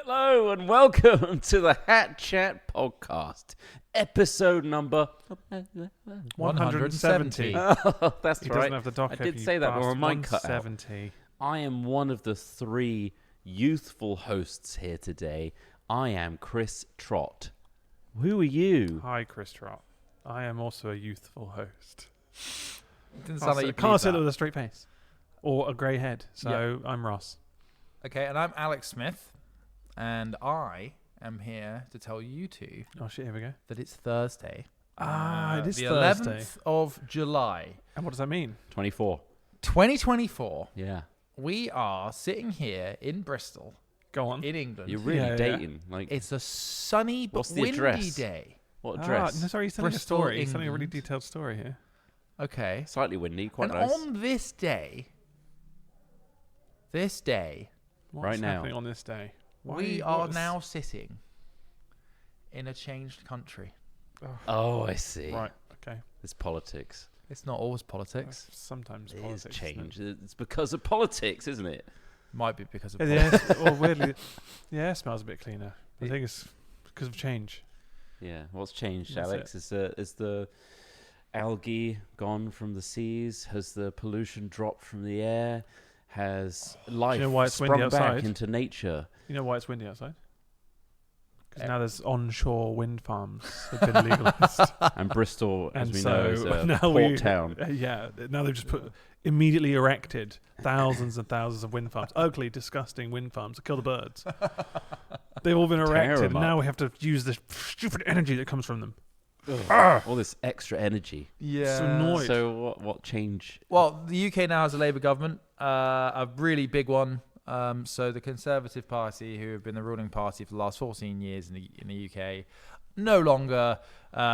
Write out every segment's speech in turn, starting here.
Hello and welcome to the Hat Chat podcast, episode number 170. Oh, that's He right. doesn't have the doc. I did say that, or my mic cut out. 170. I am one of the three youthful hosts here today. I am Chris Trott. Who are you? Hi, Chris Trott. I am also a youthful host. Didn't sound like you Can't say believe that with that. a straight face or a grey head. So I'm Ross. Okay, and I'm Alex Smith, and I am here to tell you two Oh shit! Here we go. that it's Thursday. It is the Thursday. 11th of July, And what does that mean? 24. 2024. Yeah. We are sitting here in Bristol, Go on. in England. You're really Yeah. dating. Like, It's a sunny but What's the windy address? day. what No, address? sorry, he's telling Bristol, a story. He's telling a really England. detailed story here. Okay. Slightly windy, quite And nice. on this day, What's Right now. happening on this day? we are now sitting in a changed country. Oh, I see. Right. Okay. It's politics. It's not always politics. Sometimes It is politics. isn't it? change. It's because of politics, isn't it? Might be because of Yeah, politics. well, weirdly, the air smells a bit cleaner. I think it's because of change. Yeah. What's changed, That's Alex? Is the algae gone from the seas? Has the pollution dropped from the air? Has life why it's windy sprung back outside? into nature? You know why it's windy outside? Because now there's onshore wind farms have been legalized. And Bristol, as And we so know, is a now port town. Yeah, now they've just immediately erected thousands and thousands of wind farms. Ugly, disgusting wind farms to kill the birds. They've all been Tear erected, 'em and now up. we have to use this stupid energy that comes from them. All this extra energy. Yeah. So annoyed. So what change? Well, the UK now has a Labour government, a really big one. So the Conservative Party, who have been the ruling party for the last 14 years in the UK, no longer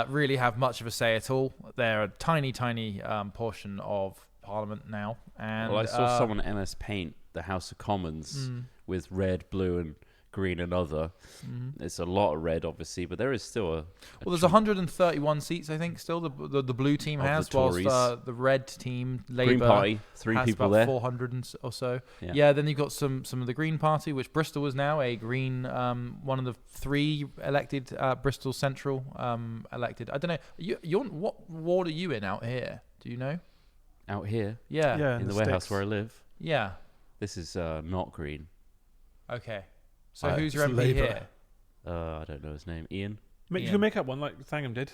really have much of a say at all. They're a tiny, tiny portion of Parliament now. And Well, I saw someone MS paint the House of Commons with red, blue, and green and other. It's a lot of red, obviously, but there is still a Well, there's 131 seats, I think, still the blue team Of the has, whilst Tories. the red team, Labour, Green Party, three has people about there. 400 or so. Yeah. Yeah, then you've got some of the Green Party, which Bristol is now a Green, one of the three elected, Bristol Central elected. I don't know. You're what ward are you in out here? Do you know? Out here Yeah. Yeah, in the sticks. warehouse where I live. Yeah. This is not green. Okay. So Right, who's your it's MP Labour. here? I don't know his name. Ian. You Ian. can make up one like Thangham did.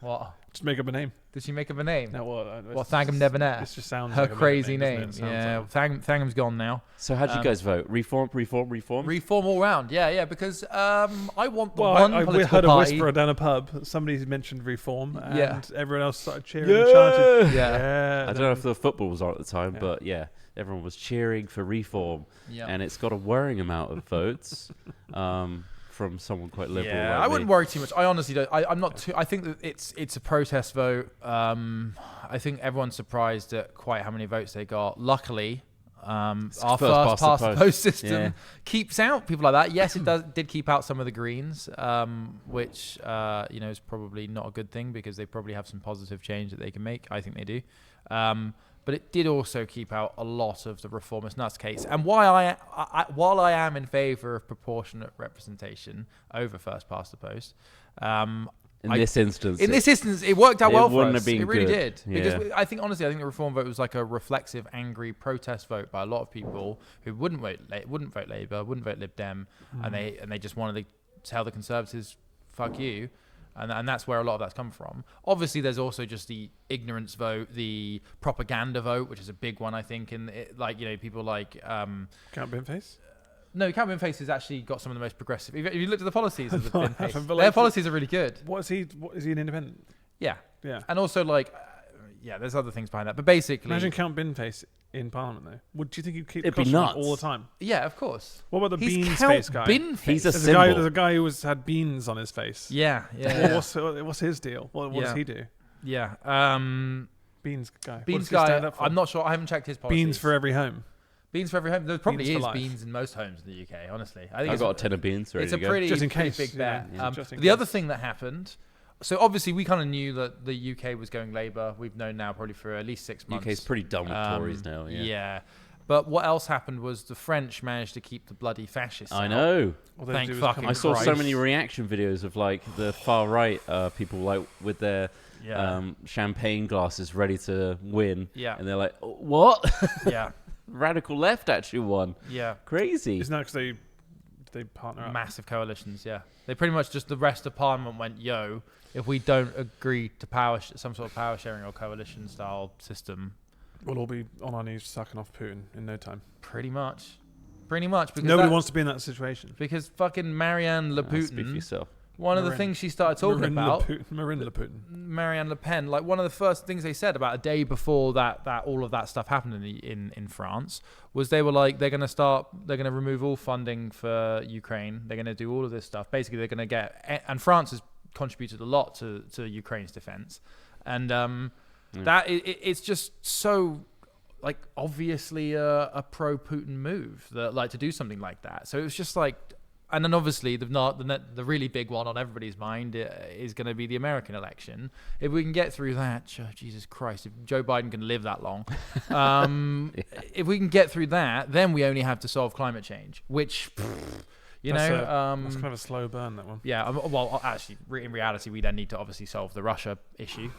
What? Just make up a name. Did she make up a name? No, well, Well, Thangham Debonair. This just sounds Her like a better crazy doesn't it? name. It sounds Yeah. like Thangham's gone now. So how did you guys vote? Reform. Reform all round. Yeah. Because I want the Well, one I political heard a party. whisper down a pub. Somebody mentioned reform, and Yeah. everyone else started cheering and chanting. Yeah. I don't know if the football was on at the time, Yeah. but yeah, everyone was cheering for reform, Yeah. and it's got a worrying amount of votes from someone quite liberal. Yeah, like I wouldn't me. worry too much. I honestly don't. I'm not too. I think that it's a protest vote. I think everyone's surprised at quite how many votes they got. Luckily, our first first past the post system Yeah. keeps out people like that. Yes, it did keep out some of the Greens, which is probably not a good thing because they probably have some positive change that they can make. I think they do. But it did also keep out a lot of the reformist nutcase. And while I am in favour of proportionate representation over first past the post, In this instance, it worked out it well for wouldn't us. have been It really good. did. Because Yeah. I think the reform vote was like a reflexive, angry protest vote by a lot of people who wouldn't vote Labour, wouldn't vote Lib Dem, and they just wanted to tell the Conservatives, "Fuck you." And that's where a lot of that's come from. Obviously, there's also just the ignorance vote, the propaganda vote, which is a big one, I think. And people like Can't be in face. no, Cameron Face has actually got some of the most progressive. If you looked at the policies of the I Bin Face, haven't their believed policies are really good. What is he an independent? Yeah, Yeah. and also there's other things behind that. But basically, Imagine Count Binface in Parliament though. Do you think he'd keep It'd the be costume on nuts. all the time? yeah, of course. What about the He's beans Count face guy? Bin Face. He's a There's symbol. there's a guy who had beans on his face. yeah. What's his deal? What does Yeah. he do? Yeah. Beans guy. What Beans does he stand guy. up for? I'm not sure. I haven't checked his policies. Beans for every home. Beans for every home. There probably Beans for is life. beans in most homes in the UK. Honestly, I think I've got a tin of beans ready it's a to go. pretty, Just in pretty case, big bet. yeah, just in The other case. thing that happened, so obviously we kind of knew that the UK was going Labour. We've known now probably for at least 6 months. UK's pretty done with Tories now. Yeah. But what else happened was the French managed to keep the bloody fascists I out. know. All they Thank do is fucking come I saw so Christ. many reaction videos of like the far right people like with their Yeah. champagne glasses ready to win. Yeah. And they're like, what? Yeah. Radical left actually won. Yeah. Crazy. Isn't that because they partner up? Massive coalitions, yeah. They pretty much just, the rest of Parliament went, yo, if we don't agree to some sort of power sharing or coalition style system, We'll all be on our knees sucking off Putin in no time. pretty much. Because Nobody wants to be in that situation. Because fucking Marianne Le Speak for Pen, yourself. one of the Marine- things she started talking about, Marine Le Putin. Marianne Le Pen, like one of the first things they said about a day before that all of that stuff happened in France was they were like, they're going to remove all funding for Ukraine. They're going to do all of this stuff. Basically, they're going to and France has contributed a lot to Ukraine's defense. And that it's just so like obviously a pro-Putin move that like to do something like that. So it was just like, and then obviously the really big one on everybody's mind is going to be the American election. If we can get through that, Jesus Christ, if Joe Biden can live that long, if we can get through that, then we only have to solve climate change, which, That's kind of a slow burn, that one. yeah, well, actually, in reality, we then need to obviously solve the Russia issue.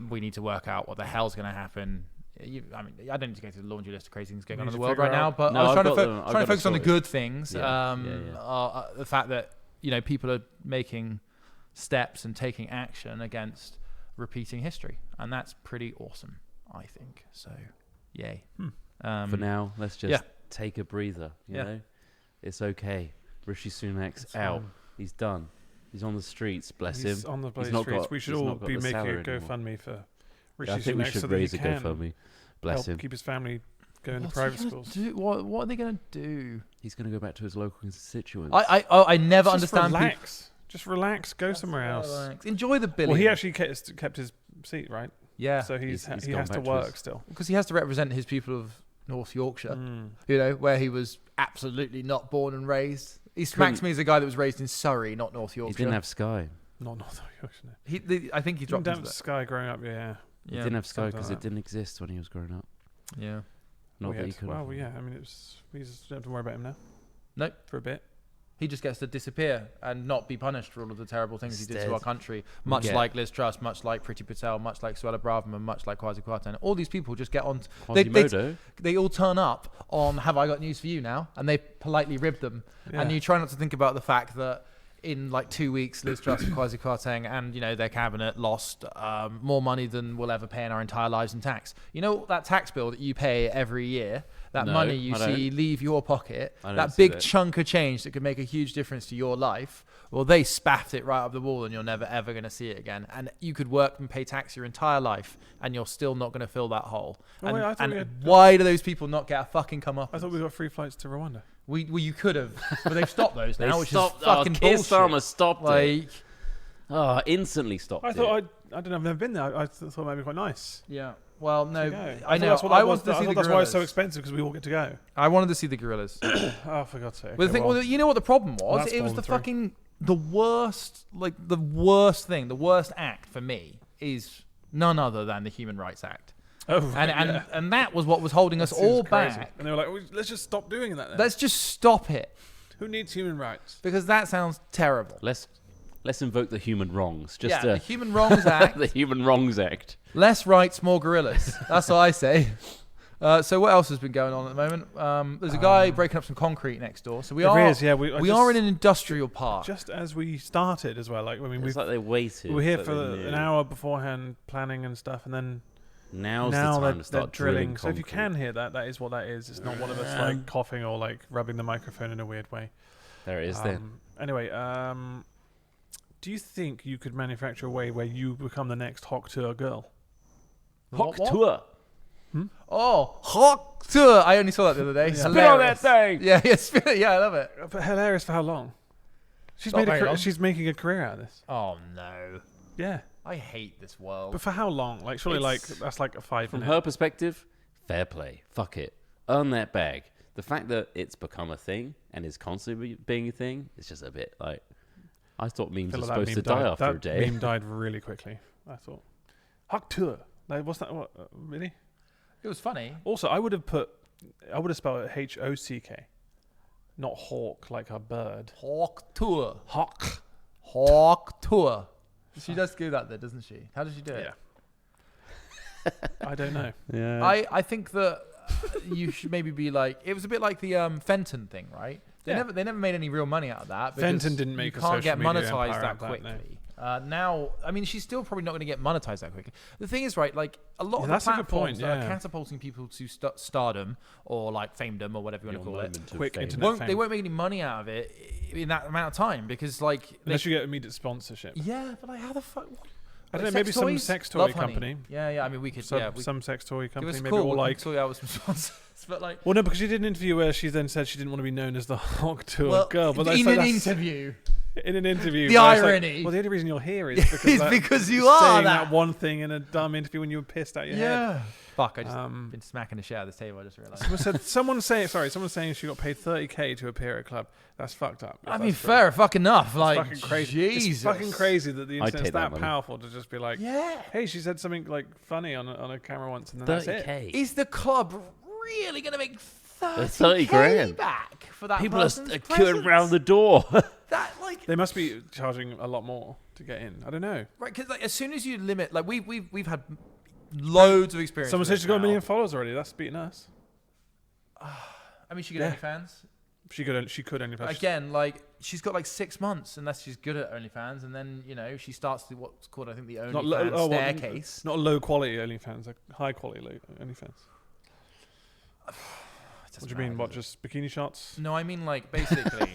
We need to work out what the hell's going to happen. I don't need to go through the laundry list of crazy things going on in the world right now, but No, I was I've trying got to them focus on the sorted. good things. Yeah, The fact that people are making steps and taking action against repeating history, and that's pretty awesome, I think. So, yay. For now, let's just yeah. take a breather. You Yeah. know, it's okay. Rishi Sunak's It's out. fine. He's done. He's on the streets. Bless He's him. on the bloody not streets. got- We should he's all not got be the making a salary anymore. GoFundMe for Rishi I think we Sunak should so that raise he a can GoFundMe. Bless help him. keep his family going to What's private he gonna schools. do? What are they going to do? He's going to go back to his local constituents. I never Just understand people. relax. Just relax. Go somewhere else. Relax. Enjoy the billion. Well, he actually kept his seat, right? yeah, So He's he gone has to back to work his- still. because he has to represent his people of North Yorkshire. Where he was absolutely not born and raised. He smacks me as a guy that was raised in Surrey, not North He Yorkshire. didn't have Sky. Not North Yorkshire. No. I think he He dropped didn't into have that. Sky growing up. Yeah. He Yeah. didn't have Sky something because like it that. didn't exist when he was growing up. Yeah. Not that he could. Well, yeah. I mean, we just don't have to worry about him now. Nope. For a bit. He just gets to disappear and not be punished for all of the terrible things he did to Instead, our country. Much get- like Liz Truss, much like Priti Patel, much like Suella Braverman, much like Kwasi Kwarteng. All these people just get on. Quasimodo. They all turn up on "Have I got news for you now?" and they politely rib them. And Yeah. you try not to think about the fact that in like 2 weeks, Liz Truss and Kwasi Kwarteng and their cabinet lost more money than we'll ever pay in our entire lives in tax. You know that tax bill that you pay every year, that No, money you I don't. see leave your pocket, I don't that see big that. chunk of change that could make a huge difference to your life. Well, they spaffed it right up the wall, and you're never ever going to see it again. And you could work and pay tax your entire life, and you're still not going to fill that hole. Oh, and wait, I thought and we had- why do those people not get a fucking come up? I thought we got free flights to Rwanda. Well, you could have, but they've stopped those They now, which stopped. is fucking Keir bullshit. Starmer stopped it. Like, Oh, instantly stopped I it. thought I don't know. I've never been there. I thought it might be quite nice. yeah. Well, no, to go. I thought know. That's what I that was. wanted to I see the thought that's why it's so gorillas. expensive because we all get to go. I wanted to see the gorillas. Oh, for God's sake. But the thing, well, you know what the problem was? that's It was fallen the through. fucking the worst thing, the worst act for me is none other than the Human Rights Act, Oh, right, and yeah. and that was what was holding us That seems all crazy. back. And they were like, well, let's just stop doing that then. Let's just stop it Who needs human rights? because that sounds terrible. Let's invoke the human wrongs. Just Yeah, the Human Wrongs Act. the Human Wrongs Act. Less rights, more gorillas. That's what I say. So what else has been going on at the moment? There's a guy breaking up some concrete next door. So we There are is, yeah. We are in an industrial park. just as we started as well. Like, I mean, It's like they waited. we were here but for they knew. an hour beforehand planning and stuff, and then Now's now the they're time to start drilling. So if you concrete. can hear that, that is what that is. It's not one of us like coughing or like rubbing the microphone in a weird way. There it is then. Anyway, do you think you could manufacture a way where you become the next Hawk Tuah girl? Hawk What? Tuah. Oh, Hawk Tuah. I only saw that the other day. Yeah. Spit on that thing. Yeah, yeah, spit it. Yeah, I love it. But hilarious for how long? She's Not made very long. she's making a career out of this. Oh no, Yeah, I hate this world. but for how long? Like, surely, like It's- that's like a 5 From minute. her perspective, fair play. Fuck it. Earn that bag. The fact that it's become a thing and is constantly being a thing, it's just a bit like... I thought memes feel were like supposed to die after a day. That meme died really quickly. I thought Hawk Tuah. Like, what's that? What, really? It was funny. Also, I would have put I would have spelled it Hock, not hawk like a bird. Hawk Tuah. Hawk. Hawk Tuah. She does do that, though, doesn't she? How does she do it? Yeah. I don't know. Yeah. I think that you should maybe be like, it was a bit like the Fenton thing, right? They never made any real money out of that. Fenton didn't make you a can't social get media monetized empire that out of that, quickly. Now, I mean, she's still probably not going to get monetized that quickly. The thing is, right, like a lot of the that's a good platforms point, that are yeah. catapulting people to stardom or like famedom or whatever you want to call it, Quick fame. internet they won't make any money out of it in that amount of time because like unless you get immediate sponsorship. yeah, but like how the fuck? I don't know, Sex maybe some toys? sex toy Love Honey. company. Yeah. I mean, we could. Some sex toy It company, was maybe, cool. or We like. can sort out with some sponsors, but like. Well, no, because she did an interview where she then said she didn't want to be known as the Hawk Tuah girl. But in an interview. In an interview. The where it's irony. Like, well, the only reason you're here is Is because you are saying that. one thing in a dumb interview when you were pissed out your head. Yeah. Fuck! I just been smacking the shit out of this table. I just realised. Someone's saying she got paid 30k to appear at a club. That's fucked up. I mean, fair fuck enough. Like, It's fucking crazy. Jesus. It's fucking crazy that the I'd internet's take that that money. powerful to just be like, Yeah. hey, she said something like funny on a camera once, and then that's it. 30k. Is the club really going to make 30 30 grand back for that People are person's queuing around the door. That like They must be charging a lot more to get in. I don't know. right because like as soon as you limit like we've had loads of experience. Someone with said this she's got a now. million followers already. That's beating us. I mean, she could Yeah. OnlyFans. She could only. Again, like she's got like 6 months unless she's good at OnlyFans, and then you know she starts to what's called I think the OnlyFans staircase. Not low quality OnlyFans, like high quality OnlyFans. What do you mean? What, just bikini shots? No, I mean like basically.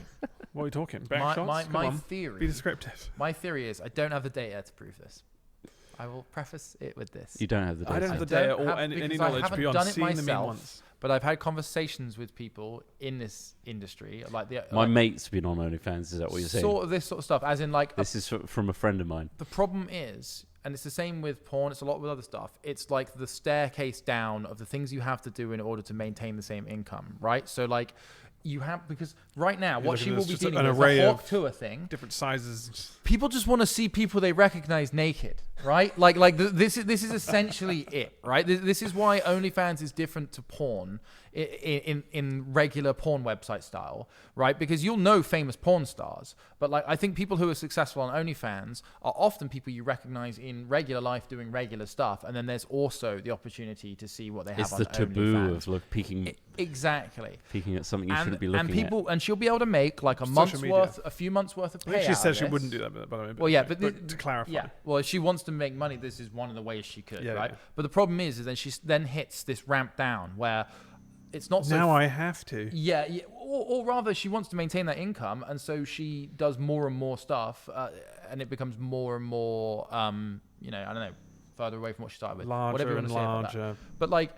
What are we talking? Back shots? Come my on. theory. Be descriptive. My theory is I don't have the data to prove this. I will preface it with this. You don't have the data. I don't have the I data don't or have- any because I knowledge haven't beyond done it seeing the meme myself. once. But I've had conversations with people in this industry, like My like mate's been on OnlyFans. Is that what you're saying? sort of this sort of stuff. As in, like This is from a friend of mine. the problem is, and it's the same with porn. It's a lot with other stuff. It's like the staircase down of the things you have to do in order to maintain the same income, right? So like you have because right now You're what looking she at will be just dealing an with array the of Hawk Tuah thing. Different sizes. People just want to see people they recognize naked, right? This is essentially it, right? This is why OnlyFans is different to porn in regular porn website style, right? Because you'll know famous porn stars, but like I think people who are successful on OnlyFans are often people you recognize in regular life doing regular stuff, and then there's also the opportunity to see what they have It's on the taboo OnlyFans. of peeking Exactly. at something you shouldn't be looking and at. people and she'll be able to make like a Social month's media. worth, a few months worth of I pay. think she out said of she this. wouldn't do that, by the way. Well, yeah, but to clarify. Yeah, well, if she wants to make money, this is one of the ways she could, Yeah, right? yeah. But the problem is then she then hits this ramp down where it's not so. Now I have to. Yeah, or rather, she wants to maintain that income, and so she does more and more stuff, and it becomes more and more, I don't know, further away from what she started with. Whatever Larger you want and to say about that. larger. But like,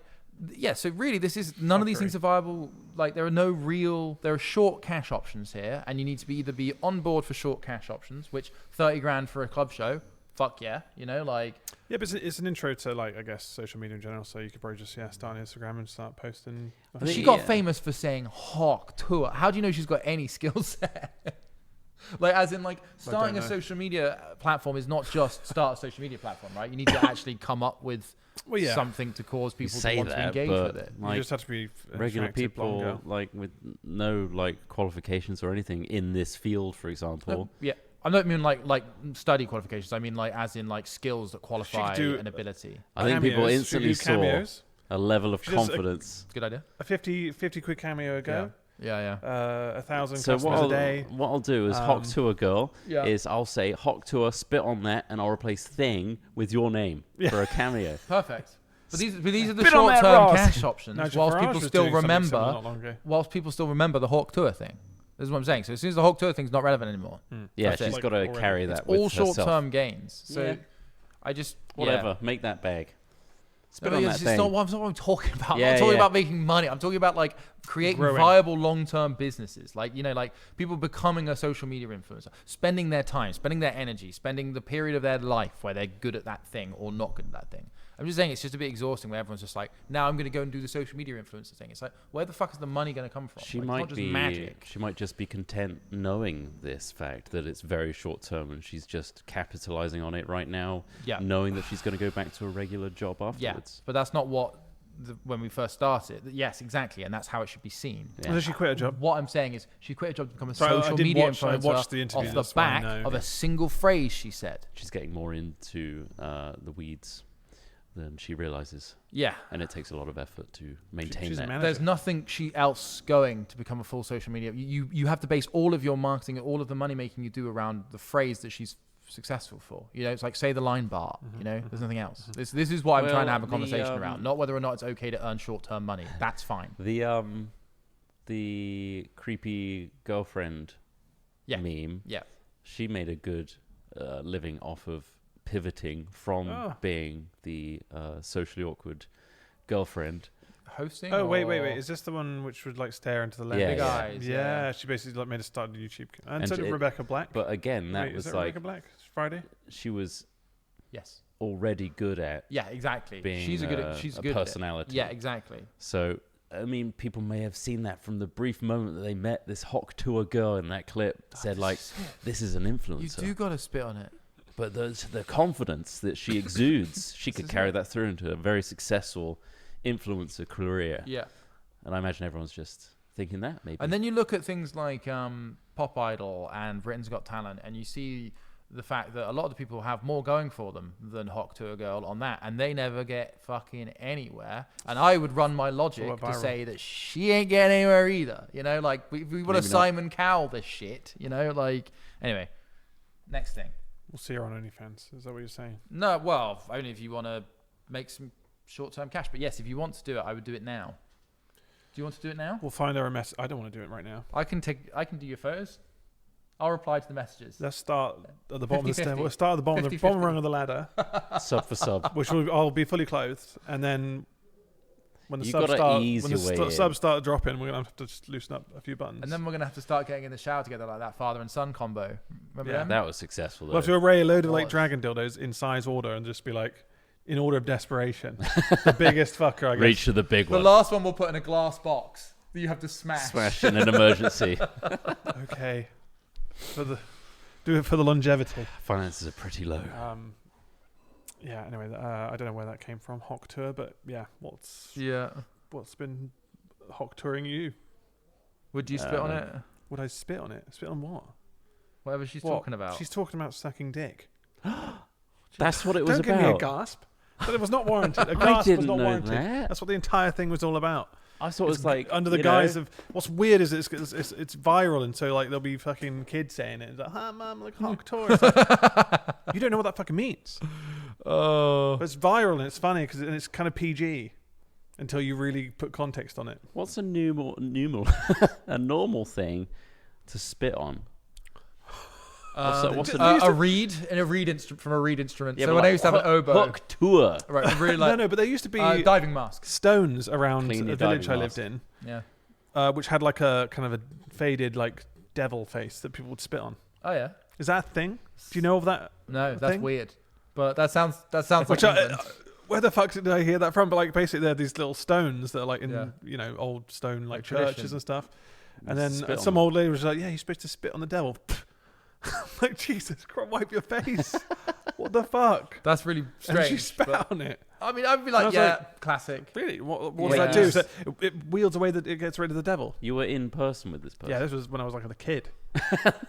yeah, so really, this is none of these things are viable. Like, there are short cash options here, and you need to either be on board for short cash options, which 30 grand for a club show, fuck yeah, like. Yeah, but it's an intro to, like, I guess, social media in general. So you could probably just start on Instagram and start posting. think- She got Yeah. famous for saying Hawk Tuah. How do you know she's got any skill set? Like, as in, like, starting a know. social media platform is not just start a social media platform, right? You need to actually come up with Well, yeah. something to cause You people say to want to that, engage but with it. You like just have to be regular attractive, blonde people, girl. like with no like qualifications or anything in this field, for example. Yeah. I don't mean like study qualifications. I mean like as in like skills that qualify do an ability. I think people Cameos. She instantly could do saw cameos. a level of She does, confidence. Good idea. A 50 quid cameo a go. Yeah. 1,000 So customers a day. what I'll do is Hawk Tuah girl Yeah. is I'll say Hawk Tuah, spit on that, and I'll replace thing with your name for a cameo. Perfect. But these are the Spit on that, short-term Ross. cash options, Nigel whilst Farage people was still doing something similar remember. not long ago. Whilst people still remember the Hawk Tuah thing. This is what I'm saying. So as soon as the Hawk Tuah thing's not relevant anymore, Yeah, That's it. she's Like, got to already. carry it's that with all herself. short-term gains. So Yeah. I just Whatever, make that bag. Spit No, on it's that just thing. not what I'm talking about. I'm Yeah, not talking yeah. about making money. I'm talking about like creating Growing. viable long-term businesses. Like, like people becoming a social media influencer, spending their time, spending their energy, spending the period of their life where they're good at that thing or not good at that thing. I'm just saying it's just a bit exhausting where everyone's just like, now I'm going to go and do the social media influencer thing. It's like, where the fuck is the money going to come from? She Like, it's might not just be. magic. She might just be content knowing this fact that it's very short term, and she's just capitalizing on it right now, Yeah. knowing that she's going to go back to a regular job Yeah, afterwards. but that's not what when we first started. Yes, exactly, and that's how it should be seen. Yeah. Well, she quit her job. What I'm saying is, she quit her job to become a Sorry, I social did media watch- I influencer watched the interview, off that's the why I back know. of a single phrase she said. She's getting more into the weeds than she realizes, Yeah. and it takes a lot of effort to maintain she's a that. manager. There's nothing else going to become a full social media. You have to base all of your marketing and all of the money making you do around the phrase that she's successful for. You know, it's like say the line bar. You know, there's nothing else. This is what I'm trying to have a conversation around. Not whether or not it's okay to earn short-term money. That's fine. The creepy girlfriend meme. Yeah. She made a good living off of pivoting from being the socially awkward girlfriend. Hosting. Oh wait! or- Is this the one which would like stare into the lens? Yeah, Big yeah. eyes. Yeah, she basically like made a start on YouTube, and And so did it- Rebecca Black. But again, that Wait, was is it like Rebecca Black? It's Friday. she was Yes. already good at Yeah. Exactly. being She's a good. She's a good. at it. personality. Yeah. Exactly. So, I mean, people may have seen that from the brief moment that they met this Hawk Tuah girl in that clip. Said like, "This is an You influencer." do got to spit on it. But the confidence that she exudes, she could is carry it. that through into a very successful influencer career. Yeah. And I imagine everyone's just thinking that maybe. And then you look at things like Pop Idol and Britain's Got Talent, and you see the fact that a lot of the people have more going for them than Hawk Tuah girl on that, and they never get fucking anywhere. And I would run my logic went to viral. say that she ain't getting anywhere either. You know, like we want to Maybe not. Simon Cowell this shit. You know, like anyway. Next thing. We'll see her on OnlyFans. Is that what you're saying? No, well, only if you want to make some short-term cash. But yes, if you want to do it, I would do it now. Do you want to do it now? We'll find her a mess. I don't want to do it right now. I can do your photos. I'll reply to the messages. Let's start at the bottom of the 50-50. step. We'll start at the bottom, of the 50-50. bottom rung of the ladder, sub for sub. which I'll be fully clothed, and then when the You subs gotta start, ease when the your way in. subs start dropping, we're gonna have to just loosen up a few buttons. And then we're going to have to start getting in the shower together like that father and son combo. Remember them? That was successful though. we'll have to array a load of like Was. dragon dildos in size order and just be like, in order of desperation, the biggest fucker I guess. Reach to the big The one. last one we'll put in a glass box that you have to smash. Smash in an emergency. Okay, do it for the longevity. Finances are pretty low. Yeah. Anyway, I don't know where that came from, Hawk Tuah, but yeah, what's been Hawk touring you? Would you spit on it? Would I spit on it? Spit on what? Whatever she's What? talking about. She's talking about sucking dick. That's what it was Don't give me a about. gasp. But it was not warranted. A I gasp was didn't not know warranted. that. That's what the entire thing was all about. I thought it was like Under the you guise know, of what's weird is it's viral, and so like there'll be fucking kids saying it. It's like, "Hi, mum, look, Hawk Tuah." It's like, you don't know what that fucking means. Oh. But it's viral and it's funny because it's kind of PG until you really put context on it. what's a normal a normal thing to spit on? What's a reed and a reed instrument from a reed instrument. Yeah, so but when I like used to have an oboe, Hawk Tuah. right, really like No, but there used to be diving masks. stones around Clean a your village I diving lived in, Yeah. which had like a kind of a faded like devil face that people would spit on. Oh yeah. Is that a thing? Do you know of that? No, that's thing? weird. But that sounds Which like I, England. where the fuck did I hear that from? But like basically, they're these little stones that are like in Yeah. old stone like Like churches tradition. and stuff. And then Spit on some them. old lady was like, "Yeah, you're supposed to spit on the devil." Like Jesus Christ, wipe your face. What the fuck? That's really And she strange. spat but- on it. I mean, I'd be And I like, was yeah, like, classic. Really? What Yeah. does that do? Yes. So it wields away that it gets rid of the devil. You were in person with this person. Yeah, this was when I was like a kid.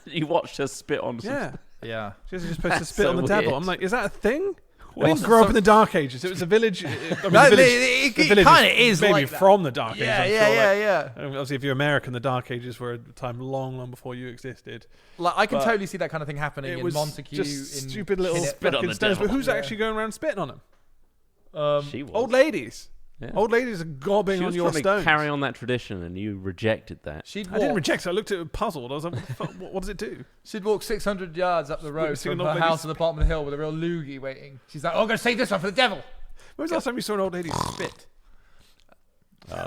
You watched her spit on. Yeah, Yeah. she was just supposed to That's spit so on the devil. weird. I'm like, is that a thing? I What's didn't grow up in the Dark Ages. It was a village. I mean, No, the village, it the village kinda is maybe like that. from the Dark Ages. Yeah, I'm yeah, sure, yeah, like, yeah. obviously, if you're American, the Dark Ages were a time long, long before you existed. Like I can But totally see that kind of thing happening It in was Montague. just in stupid little Spit on fucking the stones. But devil. who's Yeah. actually going around spitting on them? She was. Old ladies. Yeah. Old ladies are gobbing She on was your trying to stones. carry on that tradition, and you rejected that. She'd I didn't walk, reject it. I looked at it puzzled. I was like, what does it do? she'd walk 600 yards up the road Witnessing from an her old lady house at the bottom of the hill with a real loogie waiting. She's like, oh, I'm going to save this one for the devil. When was the last time you saw an old lady spit?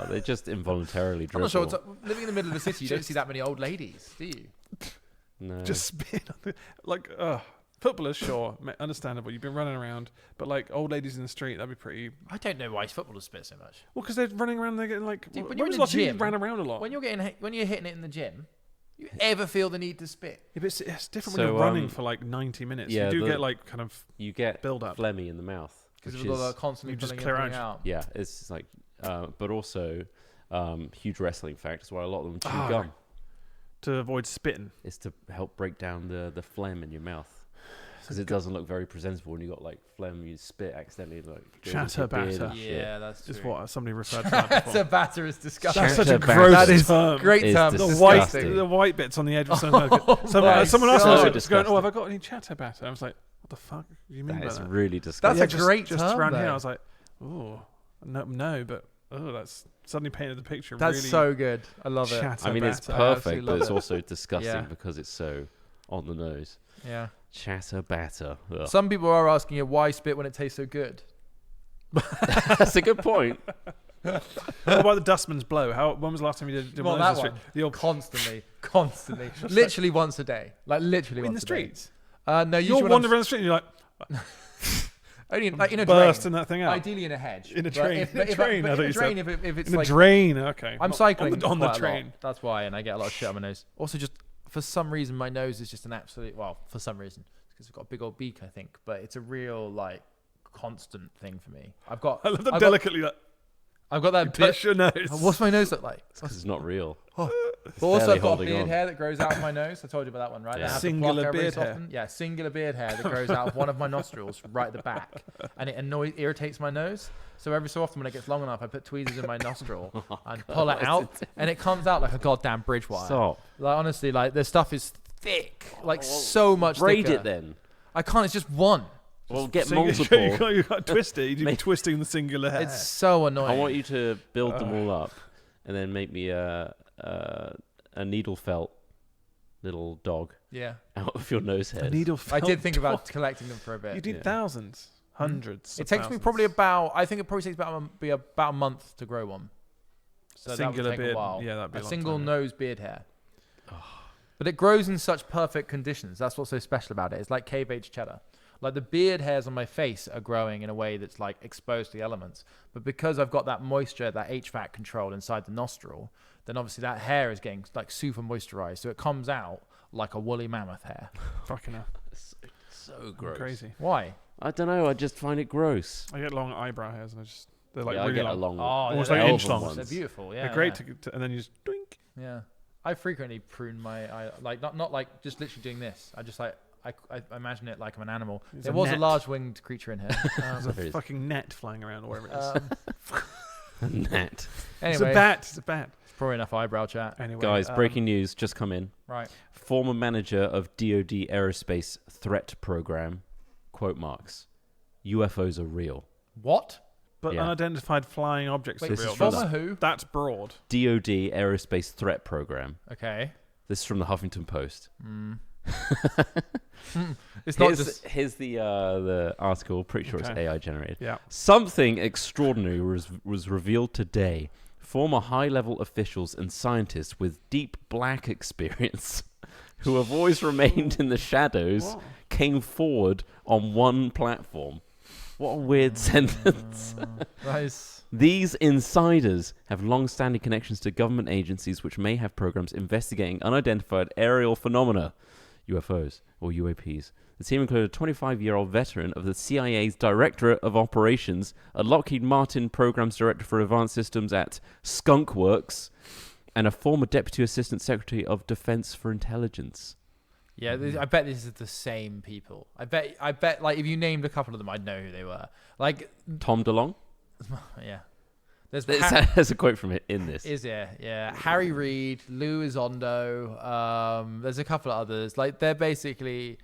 They just involuntarily I'm dribble. not sure. It's living in the middle of the city, you don't see that many old ladies, do you? No. Just spit on the, like, footballers, sure, understandable. You've been running around, but like old ladies in the street, that'd be pretty. I don't know why footballers spit so much. Well, because they're running around, they're getting like. Dude, when when you're was in the last the time you gym, ran around a lot? When you're hitting it in the gym, you ever feel the need to spit? Yeah, but it's different So, when you're running for like 90 minutes. yeah, you do the- get like kind of you get build up. phlegmy in the mouth. Because which of all the is- constantly you just pulling clear in, pulling out. out. Yeah, it's like but also huge wrestling fact. That's why a lot of them chew Ah, gum. To avoid spitting. Is to help break down the phlegm in your mouth. Because it doesn't look very presentable when you got like phlegm, you spit accidentally. Like Chatter batter. Yeah, that's true. Is what somebody referred to that before. Chatter batter is disgusting. That's such a Chatter gross batter. That is term. great It's term. disgusting. The white bits on the edge of my someone asked me, So going, disgusting. "Oh, have I got any chatter batter?" I was like, "What the fuck do you mean That by is that?" really disgusting. That's a great just term, around here. though. I was like, "Oh, no, but that's suddenly painted the picture." That's really so good. I love it. chatter I mean, it's batter. absolutely perfect, but love it's it. also disgusting Yeah. because it's so on the nose. Yeah. Chatter batter. Ugh. Some people are asking you why spit when it tastes so good. That's a good point. What about the dustman's blow? When was the last time you did Well, one of those that in the one. street? The old Constantly. Literally once a day. Like literally in once the a day. streets. No, You're usually when wandering I'm around the street and you're like only like in a bursting drain. that thing out. Ideally in a hedge. In a But drain. If, In a if, drain, but I in a thought you drain, if it's in the like drain. Okay, I'm Not cycling on the quite a lot. train. That's why, and I get a lot of shit on my nose. Also, just for some reason, my nose is just an absolute. Well, for some reason, because I've got a big old beak, I think. But it's a real like constant thing for me. I love that I've got- delicately. Like, I've got that bit. touch your nose. What's my nose look like? Because it's not real. But also, barely I've got a holding beard on. hair that grows out of my nose. I told you about that one, right? Yeah. I have to Singular pluck every beard so hair. often. Yeah, singular beard hair that grows out of one of my nostrils right at the back, and it irritates my nose. So every so often, when it gets long enough, I put tweezers in my nostril and pull it out, and it comes out like a goddamn bridge wire. Stop. Like honestly, like the stuff is thick, like so much. Braid thicker. it then. I can't. It's just one. Well, get You multiple. you got to twist it. You do Make- twisting the singular hair. It's so annoying. I want you to build them all up, and then make me a needle felt little dog Yeah, out of your nose a hairs. needle. I did felt think dog. about collecting them for a bit. You did Yeah. thousands, hundreds. It of takes me thousands. probably about. I think it probably takes about a month to grow one. So that Singular would take beard. a while. Yeah, that'd be a long single time. nose beard hair. But it grows in such perfect conditions. That's what's so special about it. It's like cave age cheddar. Like the beard hairs on my face are growing in a way that's like exposed to the elements. But because I've got that moisture, that HVAC control inside the nostril, then obviously that hair is getting like super moisturized. So it comes out like a woolly mammoth hair. Fucking hell. So gross. Crazy. Why? I don't know. I just find it gross. I get long eyebrow hairs and they're like Yeah, I really get long. a long. Almost they're like inch elven long. ones. They're beautiful. Yeah, They're great yeah. and then you just doink. Yeah, I frequently prune my eye, like not like just literally doing this. I just like I imagine it like I'm an animal. There's There a was a net. large winged creature in here. There's There a is. fucking net flying around or wherever it is. Net. It's Anyway, a bat. It's a bat. it's probably enough eyebrow chat. Anyway, Guys, breaking news just come in. Right. Former manager of DoD Aerospace Threat Program, quote marks, UFOs are real. What? But Yeah. unidentified flying objects Wait, are this real. is from former who? That's broad. DoD Aerospace Threat Program. Okay. This is from the Huffington Post. It's not just. Here's the article. Pretty sure it's Okay. AI generated. Yeah. Something extraordinary was revealed today. Former high-level officials and scientists with deep black experience, who have always remained in the shadows, What? came forward on one platform. What a weird sentence. Nice. These insiders have long-standing connections to government agencies which may have programs investigating unidentified aerial phenomena, UFOs or UAPs. The team included a 25-year-old veteran of the CIA's Directorate of Operations, a Lockheed Martin Programs Director for Advanced Systems at Skunk Works, and a former Deputy Assistant Secretary of Defense for Intelligence. Yeah, I bet this is the same people. I bet, like, if you named a couple of them, I'd know who they were. Like, Tom DeLonge? yeah. There's There's a quote from it in this. Is there? Yeah. Harry Reid, Lou Izondo. There's a couple of others. Like, they're basically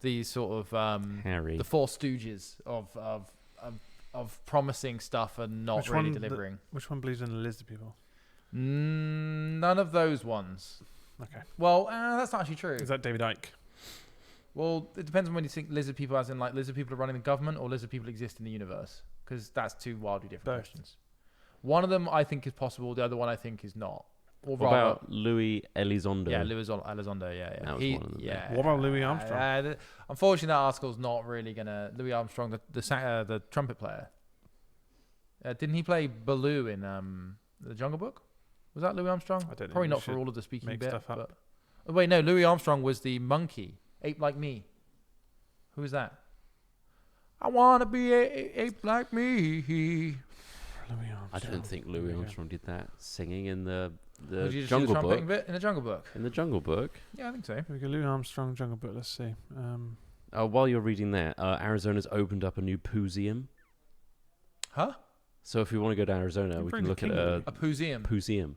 these sort of Harry. the four stooges of promising stuff and not Which really one- delivering. Which one believes in the lizard people? None of those ones. Okay. Well, that's not actually true. Is that David Icke? Well, it depends on when you think lizard people, as in like lizard people are running the government, or lizard people exist in the universe, because that's two wildly different Both. questions. One of them I think is possible. The other one I think is not. Or What about Louis Elizondo? yeah, Louis Elizondo. Yeah. That was one of them, Yeah. What about Louis Armstrong? Unfortunately, that article's not really gonna. Louis Armstrong, the trumpet player. Didn't he play Baloo in the Jungle Book? Was that Louis Armstrong? I don't know. Probably You not for should all of the speaking make bit. stuff up. But, oh, wait, no. Louis Armstrong was the monkey, ape like me. Who was that? I wanna be ape like me. Louis I Armstrong. don't think Louis There we go. Armstrong did that. Singing in the Would you just do the Jungle trumpeting Book. bit in the Jungle Book? In the Jungle Book. Yeah, I think so. Here we go. Louis Armstrong, Jungle Book. Let's see. While you're reading that, Arizona's opened up a new pooseum. Huh? So if we want to go to Arizona, You're we very can look at kingly. A museum. Pooseum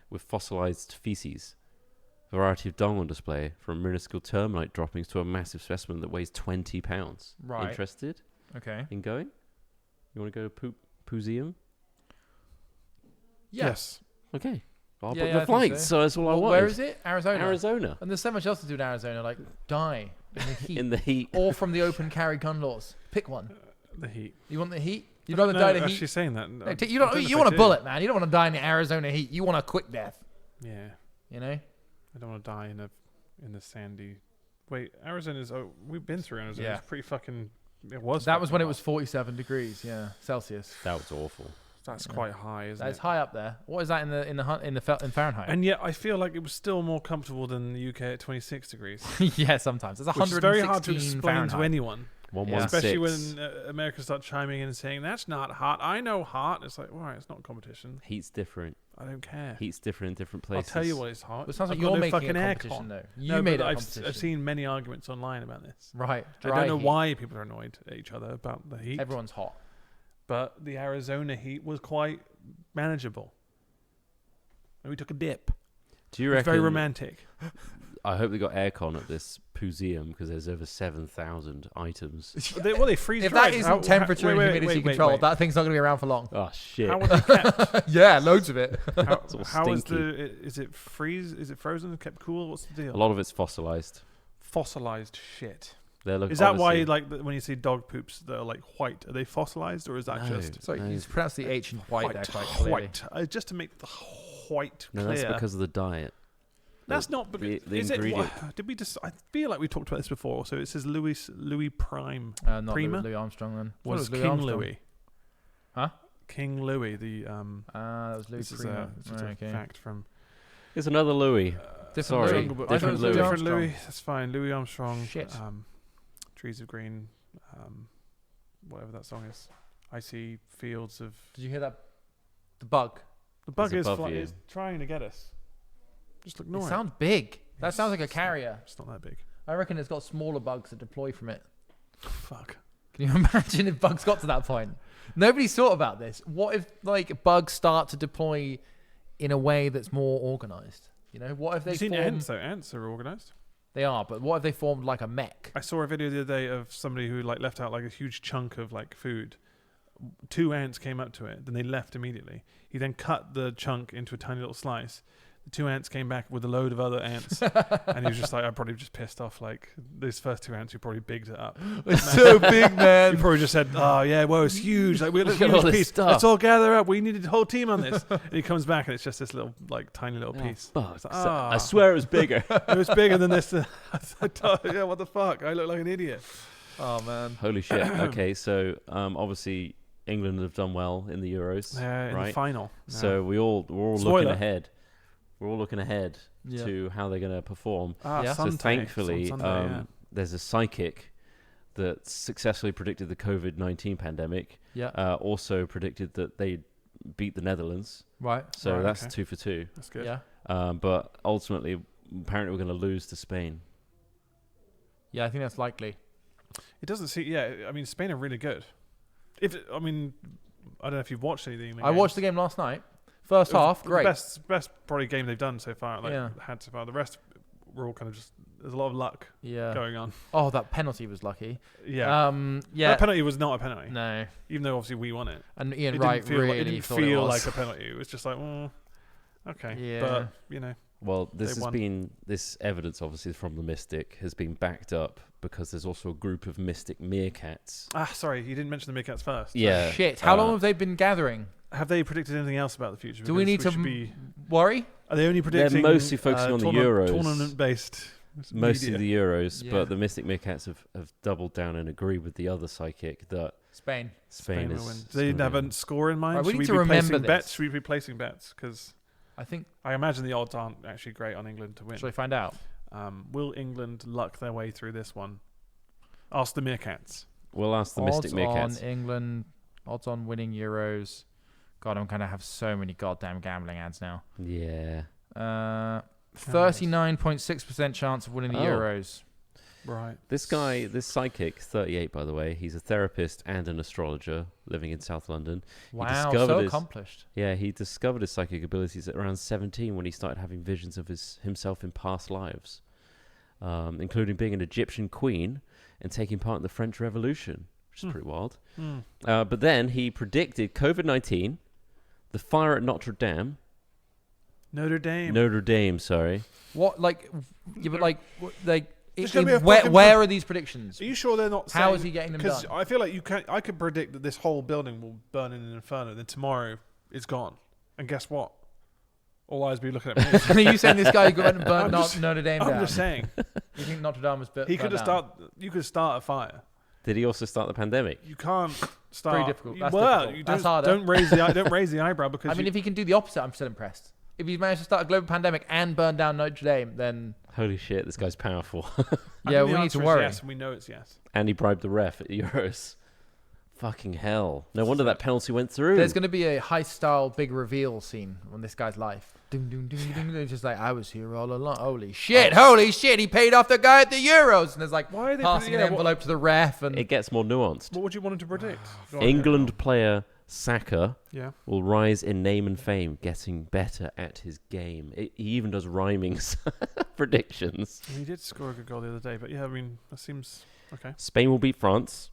with fossilized feces. Variety of dung on display, from minuscule termite droppings to a massive specimen that weighs 20 pounds. Right. Interested Okay. in going? You want to go to Pooseum? Yeah. Yes. Okay. I'll Yeah, book yeah, I the think flights, so. so that's all I Well, want. where is it? Arizona. Arizona. And there's so much else to do in Arizona, like die in the heat, In the heat. or from the open carry gun laws. Pick one. The heat. You want the heat? You'd rather No, die in the actually heat. saying that. No, I you don't don't. know You if want I a do. bullet, man. You don't want to die in the Arizona heat. You want a quick death. Yeah. You know. I don't want to die in the sandy. Wait, Arizona's. Oh, we've been through Arizona. Yeah. It's pretty fucking. It was. That was fucking when it hot. was 47 degrees. Yeah, Celsius. That was awful. That's Yeah. quite high, isn't That's it? high up there. What is that in Fahrenheit? And yet, I feel like it was still more comfortable than the UK at 26 degrees. Yeah, sometimes it's Which is 116 very hard to explain Fahrenheit. to anyone. 116. Especially when Americans start chiming in and saying, that's not hot. I know hot. It's like, all right, it's not competition. Heat's different. I don't care. Heat's different in different I'll places. tell you what is hot. But it sounds like I've got you're no making fucking a aircon. competition, though. You No, made but it a I've competition. seen many arguments online about this. Right. I don't know heat. why people are annoyed at each other about the heat. Everyone's hot. But the Arizona heat was quite manageable. And we took a dip. Do you It was reckon? very romantic. I hope they got aircon at this museum because there's over 7,000 items. They freeze If dried. that isn't temperature and humidity control, that thing's not going to be around for long. Oh shit! How were they kept? Yeah, loads of it. It's all How is stinky. is it freeze? Is it frozen? Kept cool? What's the deal? A lot of it's fossilized. Fossilized shit. They're Is that why, like, when you see dog poops that are like white, are they fossilized or is that No. just Sorry, No. you pronounce the H in white there quite clearly. white? Just to make the white No, clear. that's because of the diet. That's not. But the is ingredient. it? Did we just? I feel like we talked about this before. So it says Louis Prime Not Prima? Louis Armstrong then. I thought it was Louis King Armstrong. Louis. Huh? King Louis. The That was Louis this is Prima. just Right, a okay. fact from It's another Louis. Different Sorry, Louis. Jungle Book. I thought it different was Louis. Different Armstrong. Louis. That's fine. Louis Armstrong. Shit. Trees of Green. Whatever that song is. I see fields of. Did you hear that? The bug. The bug It's is above you. is trying to get us. Just ignore It it. sounds big. That sounds like a carrier. It's not that big. I reckon it's got smaller bugs that deploy from it. Fuck. Can you imagine if bugs got to that point? Nobody's thought about this. What if like bugs start to deploy in a way that's more organized? You know, what if they Have you seen form? ants though? Ants are organized. They are, but what if they formed like a mech? I saw a video the other day of somebody who like left out like a huge chunk of like food. 2 ants came up to it, then they left immediately. He then cut the chunk into a tiny little slice. The 2 ants came back with a load of other ants, and he was just like, "I'm probably just pissed off. Like those first 2 ants, who probably bigged it up. It's so big, He man. probably just said, "Oh yeah, whoa, it's huge. Like we're a Look at all huge this piece. stuff." Let's all gather up. We needed a whole team on this." And he comes back, and it's just this little, like, tiny little Oh, piece. fuck. It's like, I "Ah." swear it was bigger. It was bigger than this. Yeah, what the fuck? I look like an idiot. Oh man. Holy shit. Okay, so obviously England have done well in the Euros. In the right. final. So we're all looking Spoiler. ahead. We're all looking ahead Yeah. to how they're going to perform. Yeah. So Sunday. thankfully, It's on Sunday, yeah. there's a psychic that successfully predicted the COVID-19 pandemic. Yeah. Also predicted that they'd beat the Netherlands. Right. So Right, that's okay. 2 for 2. That's good. Yeah. But ultimately, apparently, we're going to lose to Spain. Yeah, I think that's likely. It doesn't see. Yeah, I mean, Spain are really good. I don't know if you've watched anything. I watched the game last night. First half, great. Best probably game they've done so far. Like Yeah. had so far. The rest were all kind of just. There's a lot of luck Yeah. going on. Oh, that penalty was lucky. Yeah. Yeah. That penalty was not a penalty. No. Even though obviously we won it. And Ian It Wright didn't feel, really like, it didn't thought feel it like was. a penalty. It was just like, okay. Yeah. But you know, Well, this They has won. been this evidence, obviously from the Mystic, has been backed up because there's also a group of Mystic Meerkats. sorry, you didn't mention the Meerkats first. Yeah. Shit. How long have they been gathering? Have they predicted anything else about the future? Do we need Because to should be? worry? Are they only predicting? mostly focusing on the Euros. Tournament-based. Mostly media. the Euros, Yeah. but the Mystic Meerkats have doubled down and agreed with the other psychic that Spain. Spain will is. win. They didn't have a score in mind. Right, we Should need to be remember placing this. bets? Should we be placing bets? Because I think. I imagine the odds aren't actually great on England to win. Shall we find out? Will England luck their way through this one? Ask the Meerkats. We'll ask the Mystic Odds Meerkats. on England. Odds on winning Euros. God, I'm gonna have so many goddamn gambling ads now. Yeah. 39.6% chance of winning the Euros. Right. This guy, this psychic, 38 by the way, he's a therapist and an astrologer living in South London. Wow, so accomplished. Yeah, he discovered his psychic abilities at around 17 when he started having visions of himself in past lives, including being an Egyptian queen and taking part in the French Revolution, which is pretty wild. But then he predicted COVID-19, the fire at Notre Dame. Notre Dame, sorry. What, like, yeah, but like, where are these predictions? Are you sure they're not? How is he getting them done? Because I feel like I could predict that this whole building will burn in an inferno. Then tomorrow it's gone, and guess what? All eyes be looking at me. Are you saying this guy who went and burned Notre Dame down? I'm just saying. You think Notre Dame was built? He could have You could start a fire. Did he also start the pandemic? You can't start. Very difficult. That's difficult. That's harder. Don't raise the eyebrow because. I mean, if he can do the opposite, I'm still impressed. If he's managed to start a global pandemic and burn down Notre Dame, then holy shit, this guy's powerful. Yeah, we need to worry. Yes, we know it's yes. And he bribed the ref at Euros. Fucking hell! No wonder that penalty went through. There's going to be a high-style big reveal scene on this guy's life. Ding, ding, ding, ding, ding. Just like, I was here all along. Holy shit! He paid off the guy at the Euros. And there's like why are they passing an envelope to the ref, and it gets more nuanced. What would you want him to predict? England player Saka will rise in name and fame, getting better at his game. He even does rhyming predictions. He did score a good goal the other day, but yeah, I mean, that seems okay. Spain will beat France.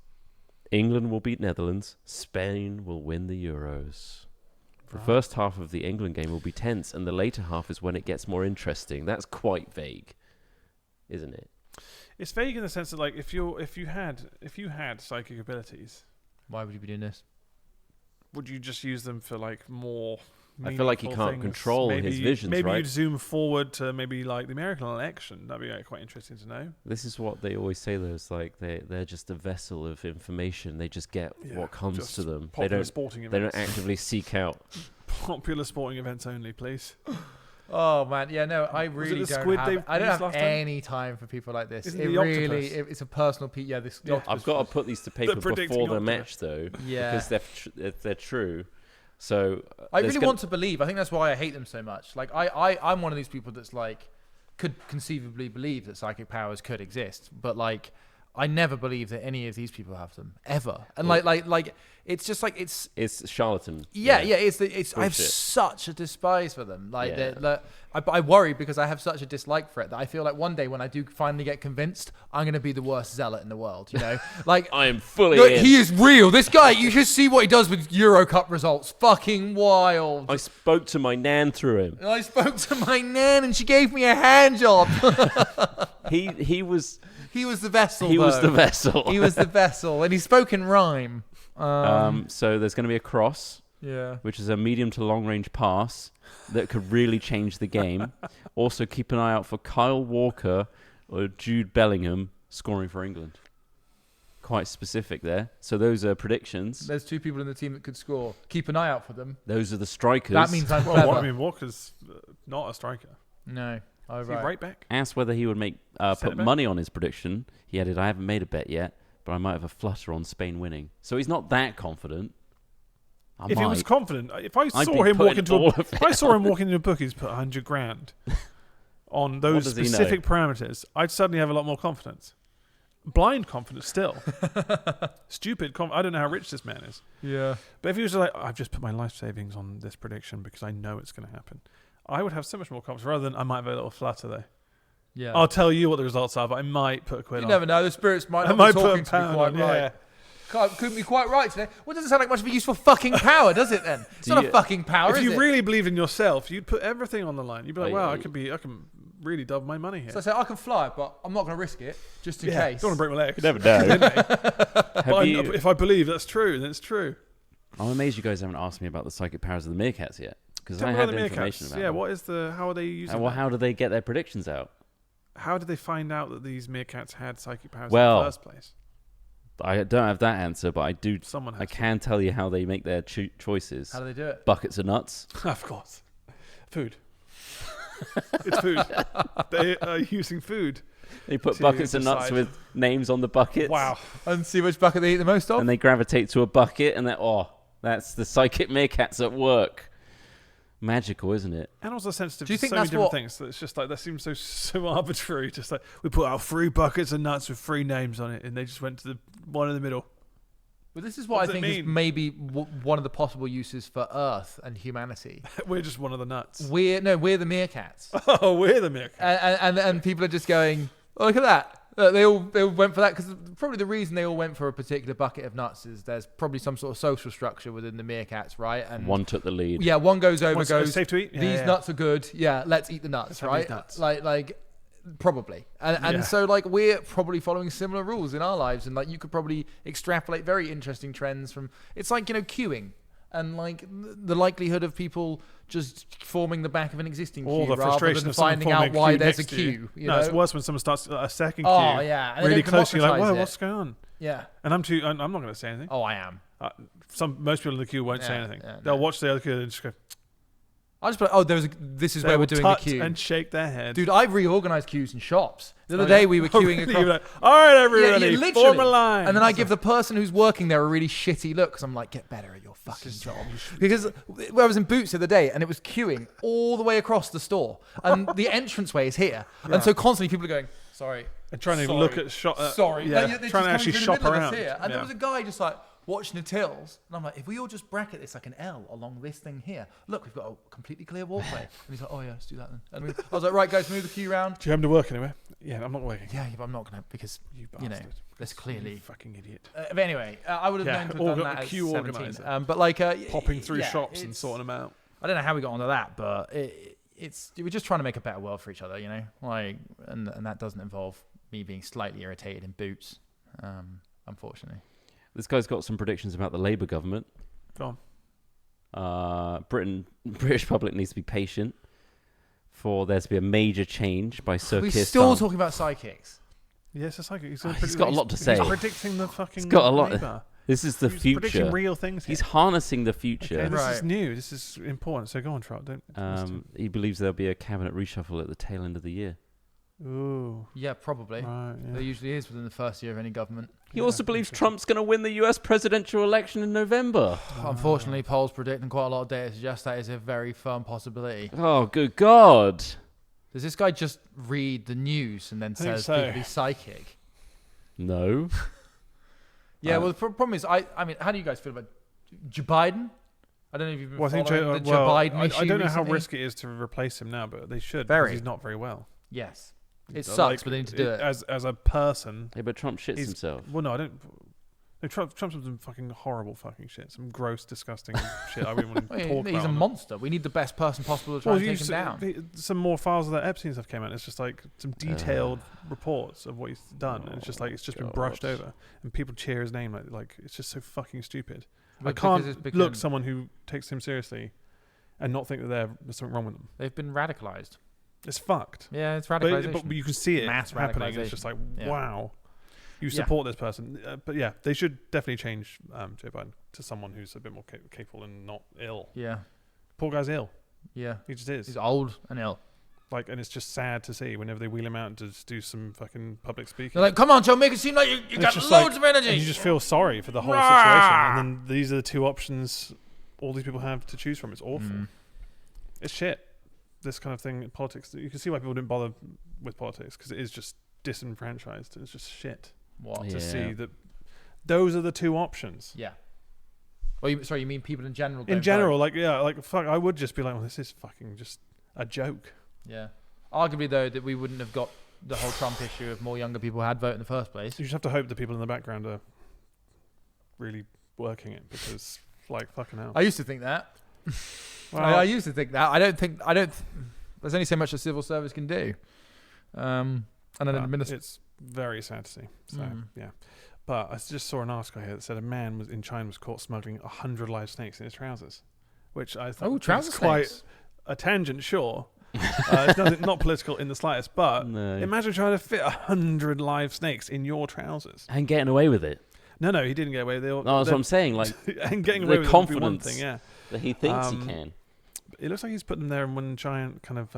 England will beat Netherlands. Spain will win the Euros. The first half of the England game will be tense, and the later half is when it gets more interesting. That's quite vague, isn't it? It's vague in the sense that, like, if you had psychic abilities, why would you be doing this? Would you just use them for like more? I feel like he can't things? control his visions, maybe right? you'd zoom forward to maybe like the American election. That'd be quite interesting to know. This is what they always say, though. It's like they're just a vessel of information. They just get what comes to them. They don't actively seek out. Popular sporting events only, please. Oh man, yeah, no, I really don't have any time for people like this. It's a personal piece. Yeah, I've got to put these to paper before the match, though, because they're true. So I really want to believe. I think that's why I hate them so much. Like I'm one of these people that's like could conceivably believe that psychic powers could exist, but like I never believe that any of these people have them ever. And like it's just like it's charlatan. Yeah. I have such a despise for them. I worry because I have such a dislike for it that I feel like one day when I do finally get convinced, I'm going to be the worst zealot in the world. You know, like I am fully. He is real. This guy, you should see what he does with Euro Cup results. Fucking wild. I spoke to my nan through him. I spoke to my nan and she gave me a hand job. He was. He was the vessel. He was the vessel. He was the vessel, and he spoke in rhyme. So there's going to be a cross, which is a medium to long range pass that could really change the game. Also, keep an eye out for Kyle Walker or Jude Bellingham scoring for England. Quite specific there. So those are predictions. There's two people in the team that could score. Keep an eye out for them. Those are the strikers. That means I'm clever. I mean, Walker's not a striker. No. Is he right back? Asked whether he would put money on his prediction. He added, I haven't made a bet yet, but I might have a flutter on Spain winning. So he's not that confident. If he was confident, if I saw him walk into a book, he's put 100 grand on those specific parameters, I'd suddenly have a lot more confidence. Blind confidence still. Stupid confidence. I don't know how rich this man is. Yeah. But if he was like, I've just put my life savings on this prediction because I know it's going to happen, I would have so much more confidence rather than I might have a little flutter though. Yeah. I'll tell you what the results are, but I might put a quid on. You never know. The spirits might not be talking to me quite right. Couldn't be quite right today. Well, it doesn't sound like much of a useful fucking power, does it then? It's not a fucking power, is it? If you really believed in yourself, you'd put everything on the line. You'd be like, wow, I can really double my money here. So I say, I can fly, but I'm not going to risk it, just in case. Don't want to break my leg. You never know. If I believe that's true, then it's true. I'm amazed you guys haven't asked me about the psychic powers of the Meerkats yet. Because I had information about them. How are they using how do they get their predictions out? How did they find out that these meerkats had psychic powers in the first place? I don't have that answer, but I do. Someone has I can tell you how they make their choices. How do they do it? Buckets of nuts. Of course. Food. It's food. They are using food. They put buckets of nuts with names on the buckets. Wow. And see which bucket they eat the most of? And they gravitate to a bucket and they're, That's the psychic meerkats at work. Magical, isn't it? And also sensitive Do you to think so many that's different what- things. So it's just like, that seems so arbitrary. Just like, we put out 3 buckets of nuts with 3 names on it, and they just went to the one in the middle. But this is What what I does it think is mean? maybe one of the possible uses for Earth and humanity. We're just one of the nuts. We're the meerkats, Oh, we're the Meerkats. and people are just going, oh, look at that. They all went for that because probably the reason they all went for a particular bucket of nuts is there's probably some sort of social structure within the meerkats, right? And One took the lead. yeah, one goes over, What's goes, safe to eat? Yeah, these yeah. nuts are good. Yeah, let's eat the nuts, Let's have right? these nuts. Like probably. And Yeah. so like we're probably following similar rules in our lives, and like you could probably extrapolate very interesting trends from. It's like, queuing. And like the likelihood of people just forming the back of an existing queue All the rather frustration than of someone finding forming out why queue there's a next to you. queue. You No, know? it's worse when someone starts a second queue. Oh yeah, and they really don't close. You're like, democratise whoa, it. what's going on? Yeah. And I'm not going to say anything. Oh, I am. Most people in the queue won't say Yeah, anything. yeah, They'll no. watch the other queue and just go. I just put. Oh, this is They where will we're doing the tut queue. and shake their head. Dude, I've reorganised queues in shops. The other Oh, day yeah. we were Oh, queuing really? across. You're like, all right, everybody, literally. form a line. And then I give the person who's working there a really shitty look because I'm like, get better at your fucking job. Because I was in Boots the other day and it was queuing all the way across the store, and the entranceway is here, and so constantly people are going, sorry, and trying to sorry, look at shop. sorry, Yeah, Like, they're trying to just actually coming through the shop middle of us around. here. And there Yeah. was a guy just like watching the tills, and I'm like, if we all just bracket this like an L along this thing here, look, we've got a completely clear walkway. And he's like, oh yeah, let's do that then. And I was like, right guys, move the queue round. Do you happen to work anywhere? Yeah, I'm not working. Yeah, but I'm not gonna because You you bastard. know there's clearly. You fucking idiot. But anyway, I would have Yeah, known to have done orga- that at queue 17. organiser. But like Popping through yeah, shops and it's- sorting them out. I don't know how we got onto that, but we're just trying to make a better world for each other, Like, and that doesn't involve me being slightly irritated in Boots, unfortunately. This guy's got some predictions about the Labour government. Go on. British public needs to be patient for there to be a major change by Sir We're Keir still Starmer. talking about psychics. Yes, it's like he's got a lot to say. He's predicting the fucking. He's got a lot. Labour. This is the He's future. predicting real things. He's here. harnessing the future. Okay, this is Right. new. This is important. So go on, Trott. Don't. He believes there'll be a cabinet reshuffle at the tail end of the year. Ooh. Yeah, probably. Right. Yeah. There usually is within the first year of any government. He also believes Trump's going to win the US presidential election in November. Unfortunately, polls predict and quite a lot of data suggest that is a very firm possibility. Oh, good God. Does this guy just read the news and then think says so. people be psychic? No. Yeah, well, the problem is, I mean, how do you guys feel about Joe Biden? I don't know if you've been Well, I think following the Joe Biden issue I don't know how recently. risky it is to replace him now, but they should. Very. Because he's not very well. Yes. It So, sucks, but they need to do it. As a person. Yeah, but Trump shits He's- himself. Well, no, I don't. No, Trump's some fucking horrible fucking shit. Some gross, disgusting shit I wouldn't want to talk about. He's a monster. We need the best person possible to try and take him down. Some more files of that Epstein stuff came out. It's just like some detailed reports of what he's done. And it's just like it's just been brushed God. over, and people cheer his name like it's just so fucking stupid. But I because can't it's become- look someone who takes him seriously and not think that there's something wrong with them. They've been radicalized. It's fucked. Yeah, it's But, radicalization. but you can see it Mass happening. It's just like, Yeah. wow, you Yeah. support this person. But yeah, they should definitely change Joe Biden to someone who's a bit more capable and not ill. Yeah, Poor guy's ill. yeah. He just is. He's old and ill. Like, and it's just sad to see whenever they wheel him out to just do some fucking public speaking. They're like, come on, Joe, make it seem like you And got it's just loads like- of energy. And you just feel sorry for the whole Rah! situation. And then these are the two options all these people have to choose from. It's awful. Mm. It's shit. This kind of thing in politics. You can see why people didn't bother with politics because it is just disenfranchised. It's just shit What? Yeah. to see that those are the two options. Yeah. Well, you mean people in general? In don't general, vote? like fuck, I would just be like, well, this is fucking just a joke. Yeah. Arguably, though, that we wouldn't have got the whole Trump issue if more younger people had voted in the first place. You just have to hope the people in the background are really working it because, like, fucking hell. I used to think that. Well, I used to think that. I don't. There's only so much the civil service can do. And an administration. It's very sad to see. So Mm. yeah, but I just saw an article here that said a man was in China was caught smuggling 100 live snakes in his trousers, which I thought Oh, trouser was quite snakes. a tangent. Sure, it's not political in the slightest, but No. imagine trying to fit 100 live snakes in your trousers. And getting away with it. No, he didn't get away. They all, No, that's what I'm saying. Like, and getting the away with it would be one confidence. thing. Yeah, that he thinks Um, he can. it looks like he's put them there in one giant kind of.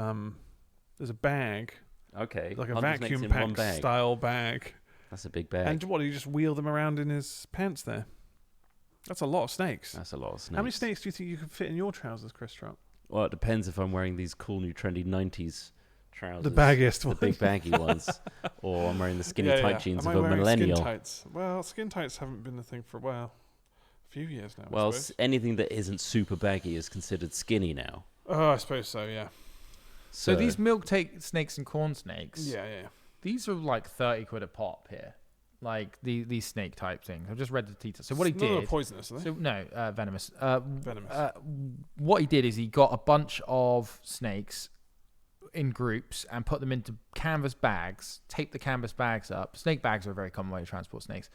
There's a bag, Okay. like a 100 snakes vacuum in one pack bag. style bag. That's a big bag. And what, do you just wheel them around in his pants there? That's a lot of snakes. That's a lot of snakes. How many snakes do you think you could fit in your trousers, Chris Trott? Well, it depends if I'm wearing these cool new trendy 90s trousers. The baggiest the ones. big baggy ones. Or I'm wearing the skinny tight jeans Am of I a wearing millennial. Skin tights? Well, skin tights haven't been a thing for a few years now. Well, I suppose. anything that isn't super baggy is considered skinny now. Oh, I suppose so. Yeah. So these milk snakes and corn snakes. Yeah. These are like 30 quid a pop here. Like these snake type things. I've just read the details. So what he None did. are poisonous, are they? So no, venomous. Venomous. What he did is he got a bunch of snakes in groups and put them into canvas bags, taped the canvas bags up. Snake bags are a very common way to transport snakes.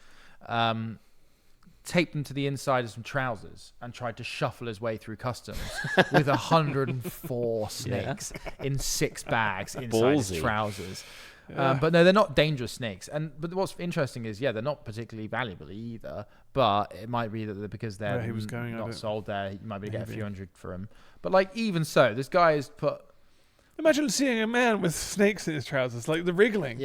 Taped them to the inside of some trousers and tried to shuffle his way through customs with 104 snakes in 6 bags inside his Ballsy. trousers. Yeah. But no, they're not dangerous snakes. But what's interesting is, they're not particularly valuable either. But it might be that because they're Where he was going, not sold there, he might be able to get a Maybe. few hundred for them. But like even so, this guy has put Imagine seeing a man with snakes in his trousers, like the wriggling.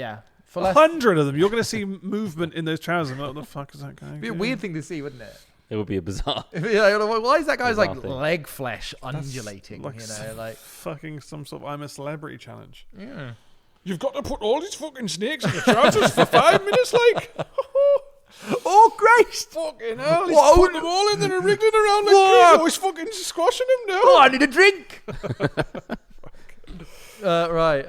for less. 100 of them. You're going to see movement in those trousers. What the fuck is that guy? It'd be a weird thing to see, wouldn't it? It would be a bizarre. Why is that guy's like Bizarre thing. leg flesh undulating? like Like fucking some sort of I'm a celebrity challenge. yeah. You've got to put all these fucking snakes in your trousers for 5 minutes, like. Oh Christ! Fucking hell, he's Whoa. putting them all in there and wriggling around like Whoa. crazy. Oh, he's fucking squashing them now. Oh, I need a drink. Right.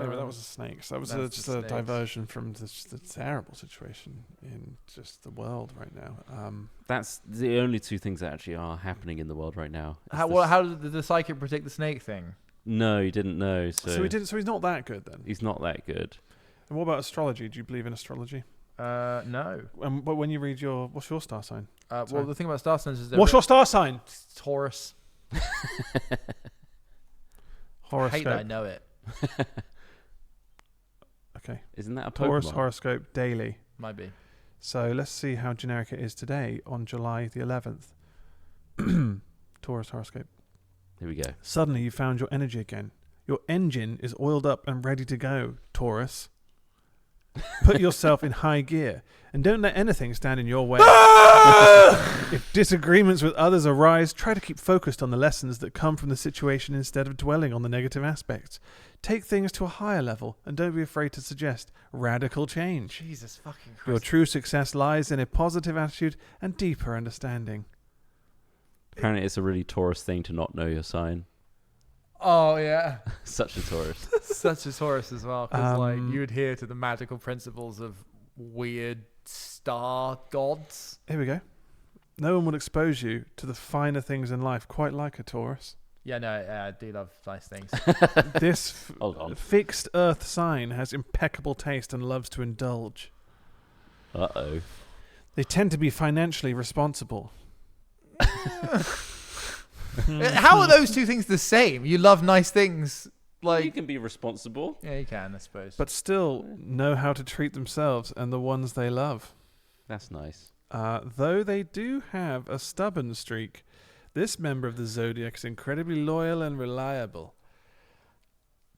Anyway, that was the snakes. That was That's just the a snakes. diversion from the terrible situation in just the world right now. That's the only two things that actually are happening in the world right now. It's How did the psychic predict the snake thing? No, he didn't know. So, So he's not that good then. he's not that good. And what about astrology? Do you believe in astrology? No. But when you read what's your star sign? Well, Sorry. the thing about star signs is What's your star sign? Taurus. I Horoscope. hate that I know it. Okay. Isn't that a Taurus Pokemon? horoscope daily. Might be. So let's see how generic it is today on July the 11th. Taurus horoscope. Here we go. Suddenly you found your energy again. Your engine is oiled up and ready to go, Taurus. Put yourself in high gear and don't let anything stand in your way. If disagreements with others arise, try to keep focused on the lessons that come from the situation instead of dwelling on the negative aspects. Take things to a higher level and don't be afraid to suggest radical change. Jesus fucking Christ. Your true success lies in a positive attitude and deeper understanding. Apparently, it's a really Taurus thing to not know your sign. Oh yeah. Such a Taurus. Such a Taurus as well, because like Um, you adhere to the magical principles of weird star gods. Here we go. No one will expose you to the finer things in life quite like a Taurus. Yeah, no, I do love nice things. This Hold on. fixed earth sign has impeccable taste and loves to indulge. Uh-oh. They tend to be financially responsible. How are those two things the same? You love nice things, You like can be responsible. yeah, you can, I suppose. But still know how to treat themselves and the ones they love. That's nice. Though they do have a stubborn streak, this member of the zodiac is incredibly loyal and reliable.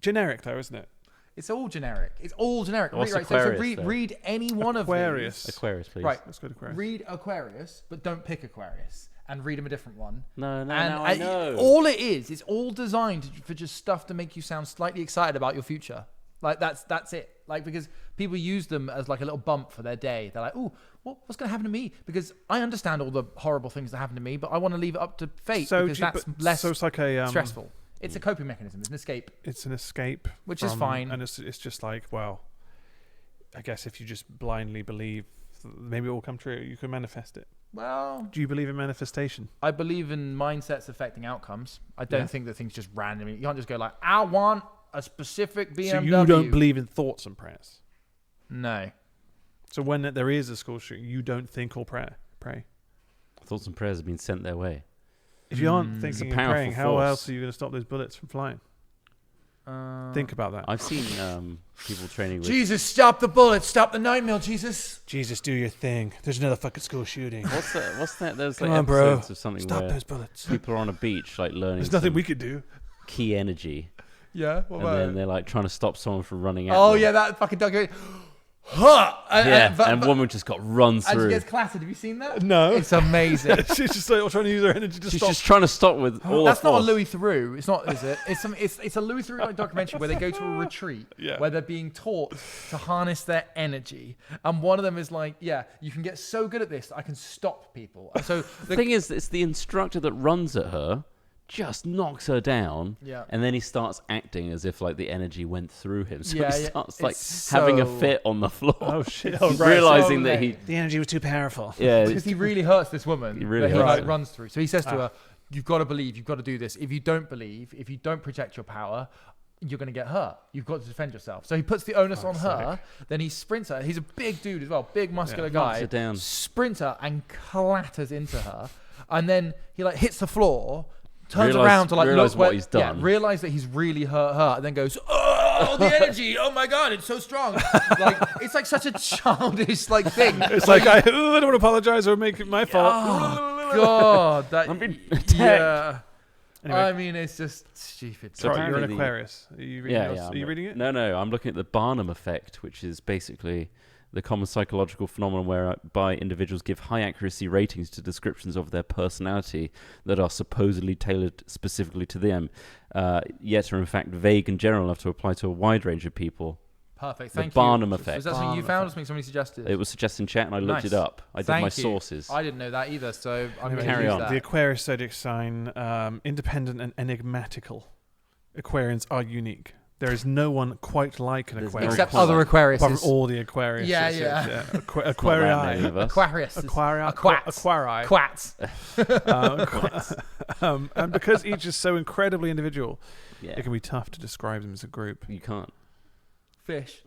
Generic though, isn't it? it's all generic. It's all generic. What's Right, Aquarius, so read, though? read any one Aquarius. of Aquarius, please. these. Right, Let's go to Aquarius. read Aquarius, but don't pick Aquarius, and read him a different one. No, And now I know. all it is, it's all designed for just stuff to make you sound slightly excited about your future. Like that's it. Like because people use them as like a little bump for their day. They're like, "Ooh, what's going to happen to me?" Because I understand all the horrible things that happen to me, but I want to leave it up to fate because that's less so it's like a stressful. It's a coping mechanism. It's an escape. It's an escape, Which is fine. and it's just like, well, I guess if you just blindly believe, maybe it will come true. You can manifest it. Well, Do you believe in manifestation? I believe in mindsets affecting outcomes. I don't Yeah. think that things just randomly. You can't just go like, "I want a specific BMW." So you don't believe in thoughts and prayers. No. So when there is a school shooting, you don't think or pray. Thoughts and prayers have been sent their way. If you aren't It's thinking a and powerful praying, how force. else are you going to stop those bullets from flying? Think about that. I've seen people training with... Jesus, stop the bullets! Stop the 9mm, Jesus! Jesus, do your thing. There's another fucking school shooting. What's that? There's Come like on, bro. episodes of something Stop where those bullets. people are on a beach, like learning There's nothing some we could do. key energy, Yeah. What and about then it? they're like trying to stop someone from running out. Oh yeah, that fucking documentary. and woman just got run And through. she gets clattered. Have you seen that? No. It's amazing. She's just like trying to use her energy to She's stop. just trying to stop with all That's the not a force. Louis Theroux. It's not, is it? It's a Louis Theroux like documentary where they go to a retreat where they're being taught to harness their energy, and one of them is like, "Yeah, you can get so good at this, that I can stop people." And so The thing is, it's the instructor that runs at her, just knocks her down, and then he starts acting as if like the energy went through him. So he starts like having a fit on the floor. Oh shit! He's realizing that the energy was too powerful. Yeah, because he really hurts this woman. He really that he hurts like her. runs through. So he says to her, "You've got to believe. You've got to do this. If you don't believe, if you don't project your power, you're going to get hurt. You've got to defend yourself." So he puts the onus on her. Then he sprints her. He's a big dude as well, big muscular guy. Knocks her down. Sprints her and clatters into her, and then he like hits the floor. Turns Realise- around to like realise look what where, he's done. Yeah, realize that he's really hurt her, and then goes, "Oh, the energy! Oh my god, it's so strong!" Like it's like such a childish like thing. It's like I don't want to apologize or make it my fault. Oh god, that I'm being attacked. yeah. Anyway. I mean, it's just stupid. So Trott, you're an apparently- Aquarius. Are you reading? Are you reading it? No, I'm looking at the Barnum effect, which is basically the common psychological phenomenon whereby individuals give high accuracy ratings to descriptions of their personality that are supposedly tailored specifically to them, yet are in fact vague and general enough to apply to a wide range of people. Perfect. The Thank Barnum you. effect. Was that something you found or something somebody suggested? It was suggested in chat, and I looked Nice. it up. I did Thank my you. sources. I didn't know that either, so I'm going to Carry use on. that. The Aquarius zodiac sign, independent and enigmatical. Aquarians are unique. There is no one quite like an There's Aquarius. Except Quite other like- Aquariuses. Apart from all the Aquarius. Yeah. Not that many Aquarii. of us. Aquarius. Aquarii. Quats. Aquarii. Quats. And because each is so incredibly individual, Yeah, it can be tough to describe them as a group. you can't. Fish.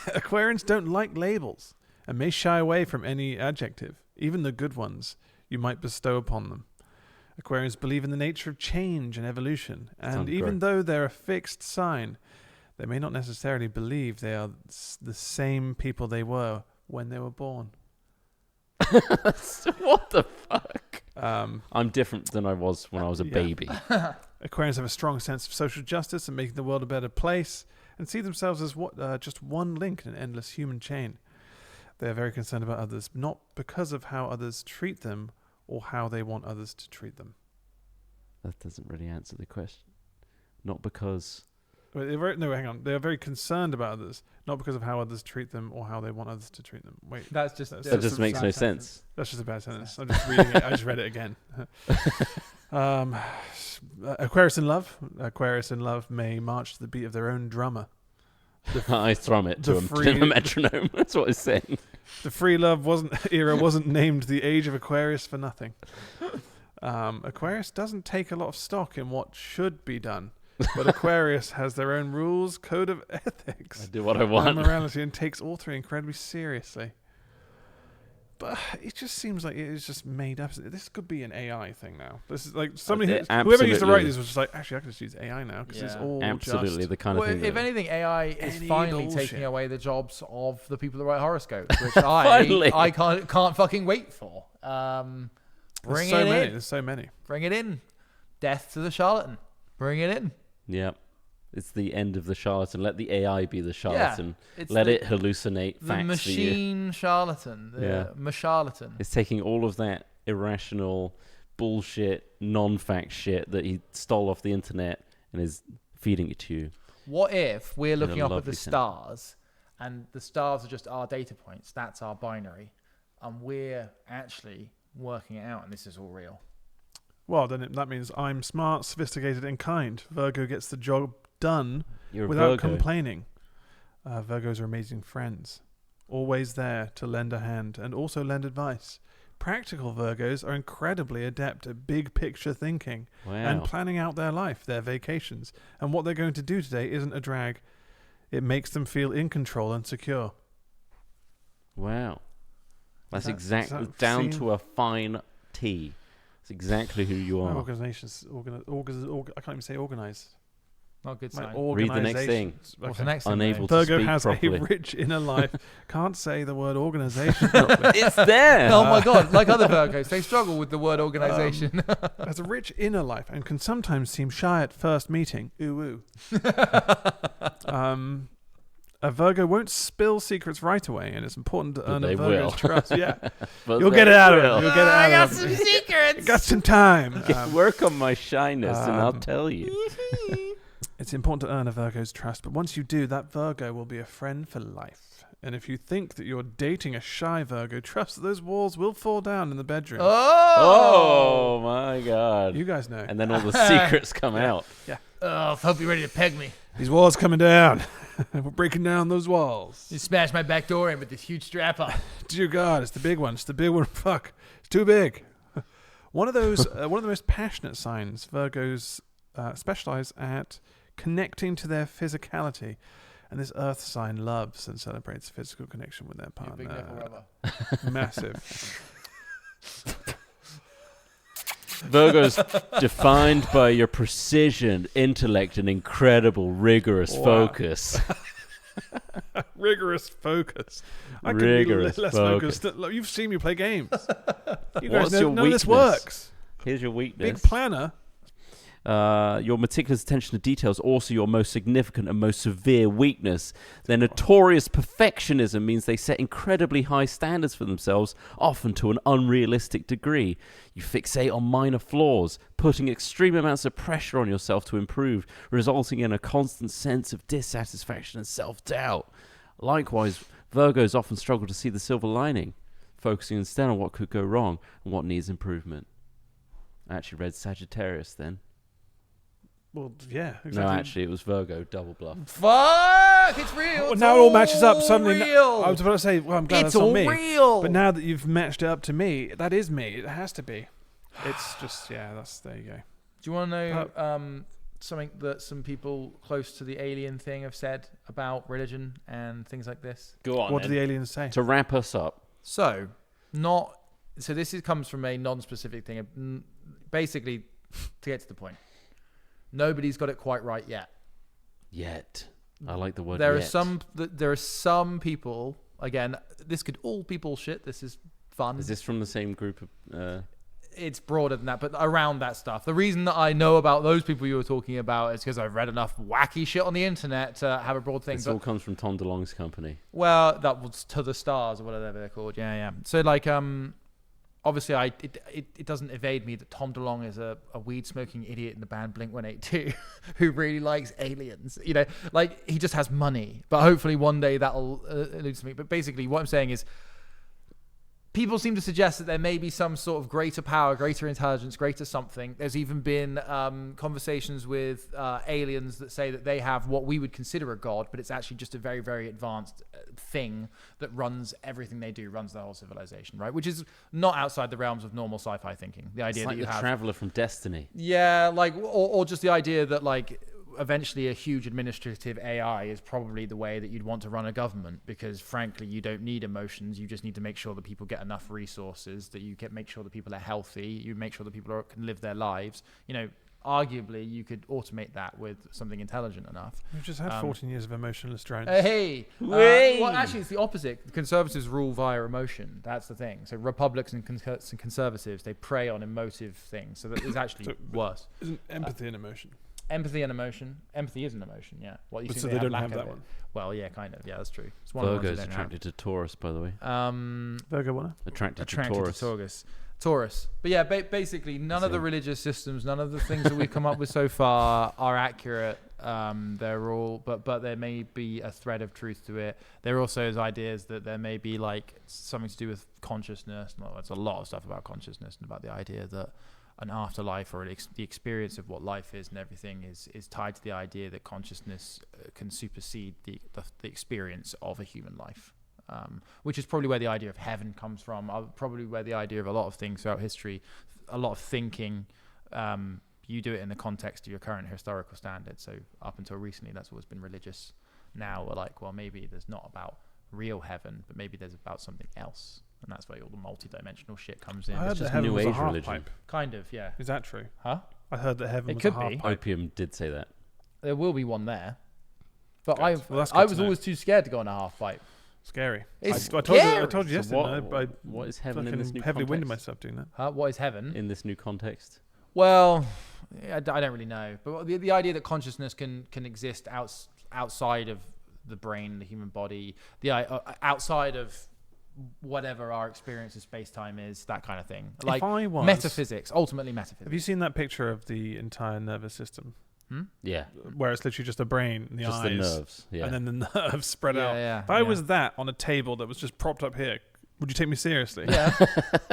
Aquarians don't like labels and may shy away from any adjective, even the good ones you might bestow upon them. Aquarians believe in the nature of change and evolution, and Sounds even great. though they're a fixed sign, they may not necessarily believe they are the same people they were when they were born. What the fuck? Um, I'm different than I was when I was a Yeah. baby. Aquarians have a strong sense of social justice and making the world a better place, and see themselves as just one link in an endless human chain. They are very concerned about others, not because of how others treat them or how they want others to treat them. That doesn't really answer the question. Not because... Hang on. They are very concerned about others, not because of how others treat them or how they want others to treat them. Wait, That's just... That That just makes no sense. that's just a bad sentence. I'm just reading it. I just read it again. Aquarius in love. Aquarius in love may march to the beat of their own drummer. I thrum it to the him free- to the metronome. That's what it's saying. The free love era wasn't named the age of Aquarius for nothing. Aquarius doesn't take a lot of stock in what should be done, but Aquarius has their own rules, code of I ethics, do what I and want. morality, and takes all three incredibly seriously. But it just seems like it is just made up. This could be an AI thing now. This is like somebody, It whoever used to write absolutely- this was just like, actually, I can just use AI now because it's Yeah. all Absolutely just the kind of Well, thing if that... anything, AI is Any finally bullshit. taking away the jobs of the people that write horoscopes, which Finally. I can't fucking wait for. Bring There's it so many. in. There's so many. Bring it in. Death to the charlatan. Bring it in. Yeah. It's the end of the charlatan. Let the AI be the charlatan. It's Let the, it hallucinate the facts for you. machine charlatan. The Yeah. macharlatan. It's taking all of that irrational bullshit, non-fact shit that he stole off the internet and is feeding it to you. What if we're In a looking up at lovely the sense. stars and the stars are just our data points? That's our binary. And we're actually working it out, and this is all real. Well, then that means I'm smart, sophisticated, and kind. Virgo gets the job done You're a without Virgo. complaining. Virgos are amazing friends, always there to lend a hand and also lend advice. Practical Virgos are incredibly adept at big picture thinking Wow. and planning out their life, their vacations, and what they're going to do today isn't a drag. It makes them feel in control and secure. Wow. That's that- exactly does that down seem- to a fine T. It's exactly who you are. Organizations, I can't even say organize. Not a good My sign. Read the next thing. organizations. What's Okay. the next thing? Unable mate? to Virgo speak has properly. a rich inner life. Can't say the word organization properly. It's there. Oh my god! Like other Virgos, they struggle with the word organization. Has a rich inner life and can sometimes seem shy at first meeting. Ooh, ooh. A Virgo won't spill secrets right away, and it's important to But earn they a Virgo's will. trust. Yeah, But you'll they get it out of will. him. You'll get it I out got of some him. secrets. Got some time. Work on my shyness, and I'll um, tell you. It's important to earn a Virgo's trust, but once you do, that Virgo will be a friend for life. And if you think that you're dating a shy Virgo, trust that those walls will fall down in the bedroom. Oh my God! You guys know. And then all the secrets come out. Oh, I hope you're ready to peg me. These walls coming down. We're breaking down those walls. You smashed my back door in with this huge strap on. Dear God, it's the big one. It's the big one. Fuck, it's too big. One of those, one of the most passionate signs, Virgos specialize at connecting to their physicality, and this Earth sign loves and celebrates physical connection with their partner. Big nipple rubber. Massive. Virgo's defined by your precision, intellect, and incredible rigorous Wow. focus. Rigorous focus. I can Rigorous be less focus. focused. Look, you've seen me play games. You What's guys your know this weakness? works. Here's your weakness. Big planner. Your meticulous attention to detail is also your most significant and most severe weakness. Their notorious perfectionism means they set incredibly high standards for themselves, often to an unrealistic degree. You fixate on minor flaws, putting extreme amounts of pressure on yourself to improve, resulting in a constant sense of dissatisfaction and self-doubt. Likewise, Virgos often struggle to see the silver lining, focusing instead on what could go wrong and what needs improvement. I actually read Sagittarius then. Well, yeah, exactly. No, actually, it was Virgo, double bluff. Fuck! It's real. Well, It's now it all matches up suddenly. Real. I was about to say, well, I'm glad It's that's all not me. real. But now that you've matched it up to me, that is me. It has to be. It's just, yeah, there you go. Do you want to know something that some people close to the alien thing have said about religion and things like this? Go on. What do the aliens say? To wrap us up. So this comes from a non-specific thing. Basically, to get to the point, nobody's got it quite right yet. Yet. I like the word There yet. there are some people. Again, this could all be bullshit. This is fun. Is this from the same group of... It's broader than that, but around that stuff. The reason that I know about those people you were talking about is because I've read enough wacky shit on the internet to have a broad thing. This all comes from Tom DeLonge's company. Well, that was To the Stars or whatever they're called. Yeah. So like, obviously, it doesn't evade me that Tom DeLonge is a weed smoking idiot in the band Blink-182 who really likes aliens. You know, like he just has money. But hopefully one day that'll allude to me. But basically, what I'm saying is, people seem to suggest that there may be some sort of greater power, greater intelligence, greater something. There's even been conversations with aliens that say that they have what we would consider a god, but it's actually just a very, very advanced thing that runs everything they do, runs the whole civilization, right? Which is not outside the realms of normal sci-fi thinking. The idea It's like that you the have... Traveller from Destiny. Yeah, like, or just the idea that, like, eventually a huge administrative AI is probably the way that you'd want to run a government, because frankly you don't need emotions. You just need to make sure that people get enough resources, that you make sure that people are healthy, you make sure that people can live their lives. You know, arguably you could automate that with something intelligent enough. We've just had 14 years of emotionless drones. Well, actually it's the opposite. Conservatives rule via emotion. That's the thing. So Republicans and conservatives, they prey on emotive things, so that is actually worse. Isn't empathy an emotion? Empathy and emotion. Empathy is an emotion, yeah. Well, you But think so they don't lack have of that it. one. Well, yeah, kind of. Yeah, that's true. It's one of the ones Virgo's they don't attracted to Taurus, by the way. have. Virgo what? Attracted to Attracted Taurus. to Taurus. But yeah, basically, none of the religious systems, none of the things that we've come up with so far are accurate. They're all, but there may be a thread of truth to it. There also is ideas that there may be like something to do with consciousness. No, it's a lot of stuff about consciousness and about the idea that an afterlife or the experience of what life is and everything is tied to the idea that consciousness can supersede the experience of a human life, which is probably where the idea of heaven comes from, probably where the idea of a lot of things throughout history, a lot of thinking, you do it in the context of your current historical standards. So up until recently, that's always been religious. Now we're like, well, maybe there's not about real heaven, but maybe there's about something else. And that's where all the multi-dimensional shit comes in. I heard It's that just heaven New was a Age half religion. pipe. Kind of, yeah. Is that true? Huh? I heard that heaven It was could a half be. pipe. Opium did say that. There will be one there. But Good. I Well, that's I good was to know. always too scared to go on a half pipe. Scary. It's I scary. told you So yesterday. what is heaven in fucking this new heavily winded context? myself doing that. Huh? What is heaven? In this new context? Well, I don't really know. But the idea that consciousness can exist outside of the brain, the human body, the outside of whatever our experience of space-time is, that kind of thing. Like if I was, metaphysics, ultimately metaphysics. Have you seen that picture of the entire nervous system? Yeah. Where it's literally just the brain and the Just eyes. the nerves. Yeah. And then the nerves spread out. Yeah, If I was that on a table that was just propped up here, would you take me seriously? yeah.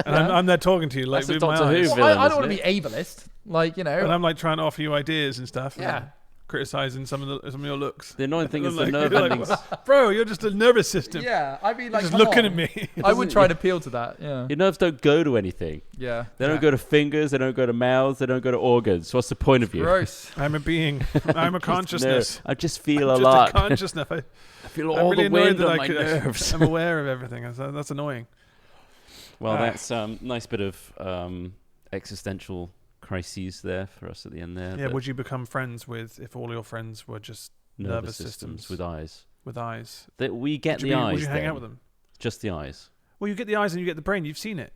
And I'm there talking to you like That's a with my Doctor Who eyes. villain. Well, I don't isn't want to be ableist, like, you know. And I'm like trying to offer you ideas and stuff. Yeah. And criticizing some of your looks. The annoying thing is the Like, nerve you're like, endings. bro, you're just a nervous system. Yeah, I mean, like, Just come looking on. at me. I would try to appeal to that. Yeah. Your nerves don't go to anything. Yeah. They don't go to fingers. They don't go to mouths. They don't go to organs. What's the point of you? Gross. I'm a being. I'm a consciousness. No, I just feel I'm a just lot. a consciousness. I feel I'm all really the annoyed wind that on I my could. nerves. I'm aware of everything. That's annoying. Well, that's nice bit of existential crises there for us at the end there. Yeah. but Would you become friends with if all your friends were just nervous systems with eyes? with eyes? That we get Would the you eyes. Would you hang then. out with them? Just the eyes. Well, you get the eyes and you get the brain. You've seen it.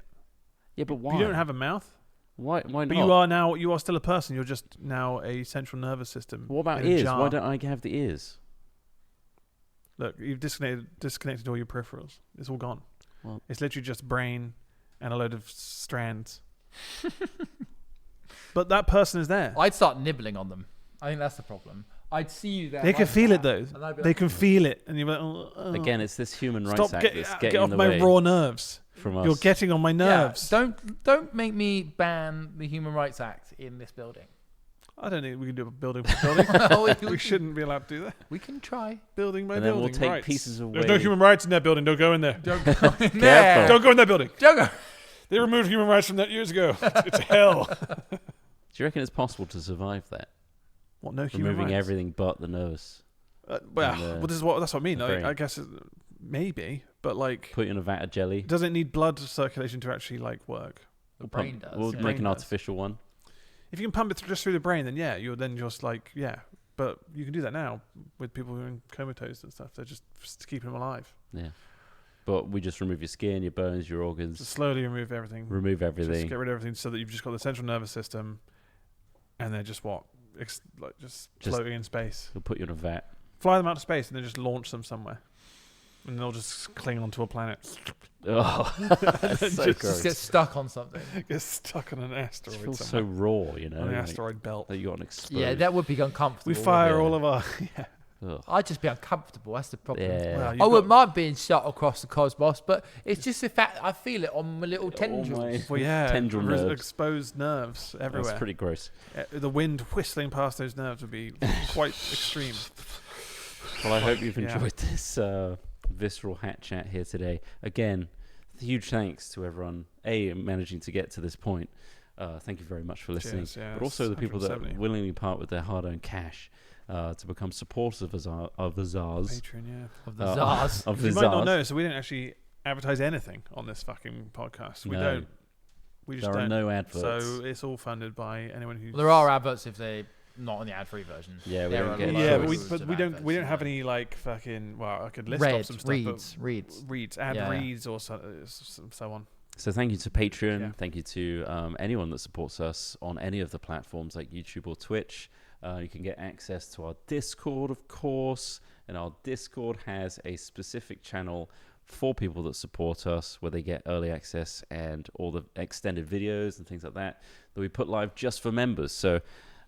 Yeah, but why? You don't have a mouth. Why not? But you are still a person. You're just now a central nervous system. What about in a ears? jar. Why don't I have the ears? Look, you've disconnected all your peripherals. It's all gone. Well- It's literally just brain and a load of strands. But that person is there. I'd start nibbling on them. I think that's the problem. I'd see you there. They can like feel it that, though. and I'd be They like, can feel it, and you're like, oh. Again, it's this human rights Stop! act Get that's getting off in the my way raw nerves. from us. You're getting on my nerves. Yeah, don't make me ban the Human Rights Act in this building. I don't think we can do a building by building. Well, We shouldn't be allowed to do that. We can try. Building by and then building. we'll take rights. pieces away. There's no human rights in that building. Don't go in there. Don't go in Careful. there. Don't go in that building. Don't go. They removed human rights from that years ago. It's hell. Do you reckon it's possible to survive that? What? No human Removing rights. everything but the nerves. Well, that's what I mean. the brain. I guess maybe, but like, Put you in a vat of jelly. does it need blood circulation to actually like work? The brain does. We'll yeah. make Brain an does. artificial one. If you can pump it just through the brain, then yeah, you're then just like But you can do that now with people who are in comatose and stuff. They're just keeping them alive. Yeah. But we just remove your skin, your bones, your organs. Just slowly remove everything. Remove Just everything. get rid of everything so that you've just got the central nervous system, and they're just just floating in space. We'll put you in a vat. Fly them out to space and then just launch them somewhere, and they'll just cling onto a planet. Oh, that's so Just gross. Just get stuck on something. Get stuck on an It asteroid feels so somewhere. raw, you know. on the like asteroid belt. that you got an exposed. Yeah, that would be uncomfortable. We fire yeah. all of our. Ugh. I'd just be uncomfortable. That's the problem. Yeah. Well, I you've wouldn't got- mind being shot across the cosmos, but it's just the fact I feel it on my little tendrils. my- Well, yeah, Tendril nerves. exposed nerves everywhere. That's pretty gross. The wind whistling past those nerves would be quite extreme. Well, I hope you've Yeah. enjoyed this visceral hat chat here today. Again, huge thanks to everyone, managing to get to this point. Thank you very much for listening. Cheers, yeah, but also the people that 170. willingly part with their hard-earned cash to become supporters of the Zars. Patreon, yeah. Of the czars. Of the You might not Zars. know, so we didn't actually advertise anything on this fucking podcast. We No. don't. We just There are don't. no adverts. So it's all funded by anyone who. Well, there are adverts if they're not on the ad-free version. Yeah, we There don't are get loads Yeah, choice. but of we don't. adverts, We don't yeah. have any like fucking. Well, I could list off some stuff. reads. But reads, ad Yeah. reads, or so on. So thank you to Patreon. Yeah. Thank you to anyone that supports us on any of the platforms like YouTube or Twitch. You can get access to our Discord, of course. And our Discord has a specific channel for people that support us where they get early access and all the extended videos and things like that we put live just for members. So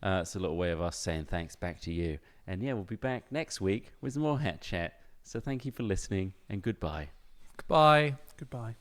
it's a little way of us saying thanks back to you. And yeah, we'll be back next week with some more Hat Chat. So thank you for listening and goodbye. Goodbye. Goodbye.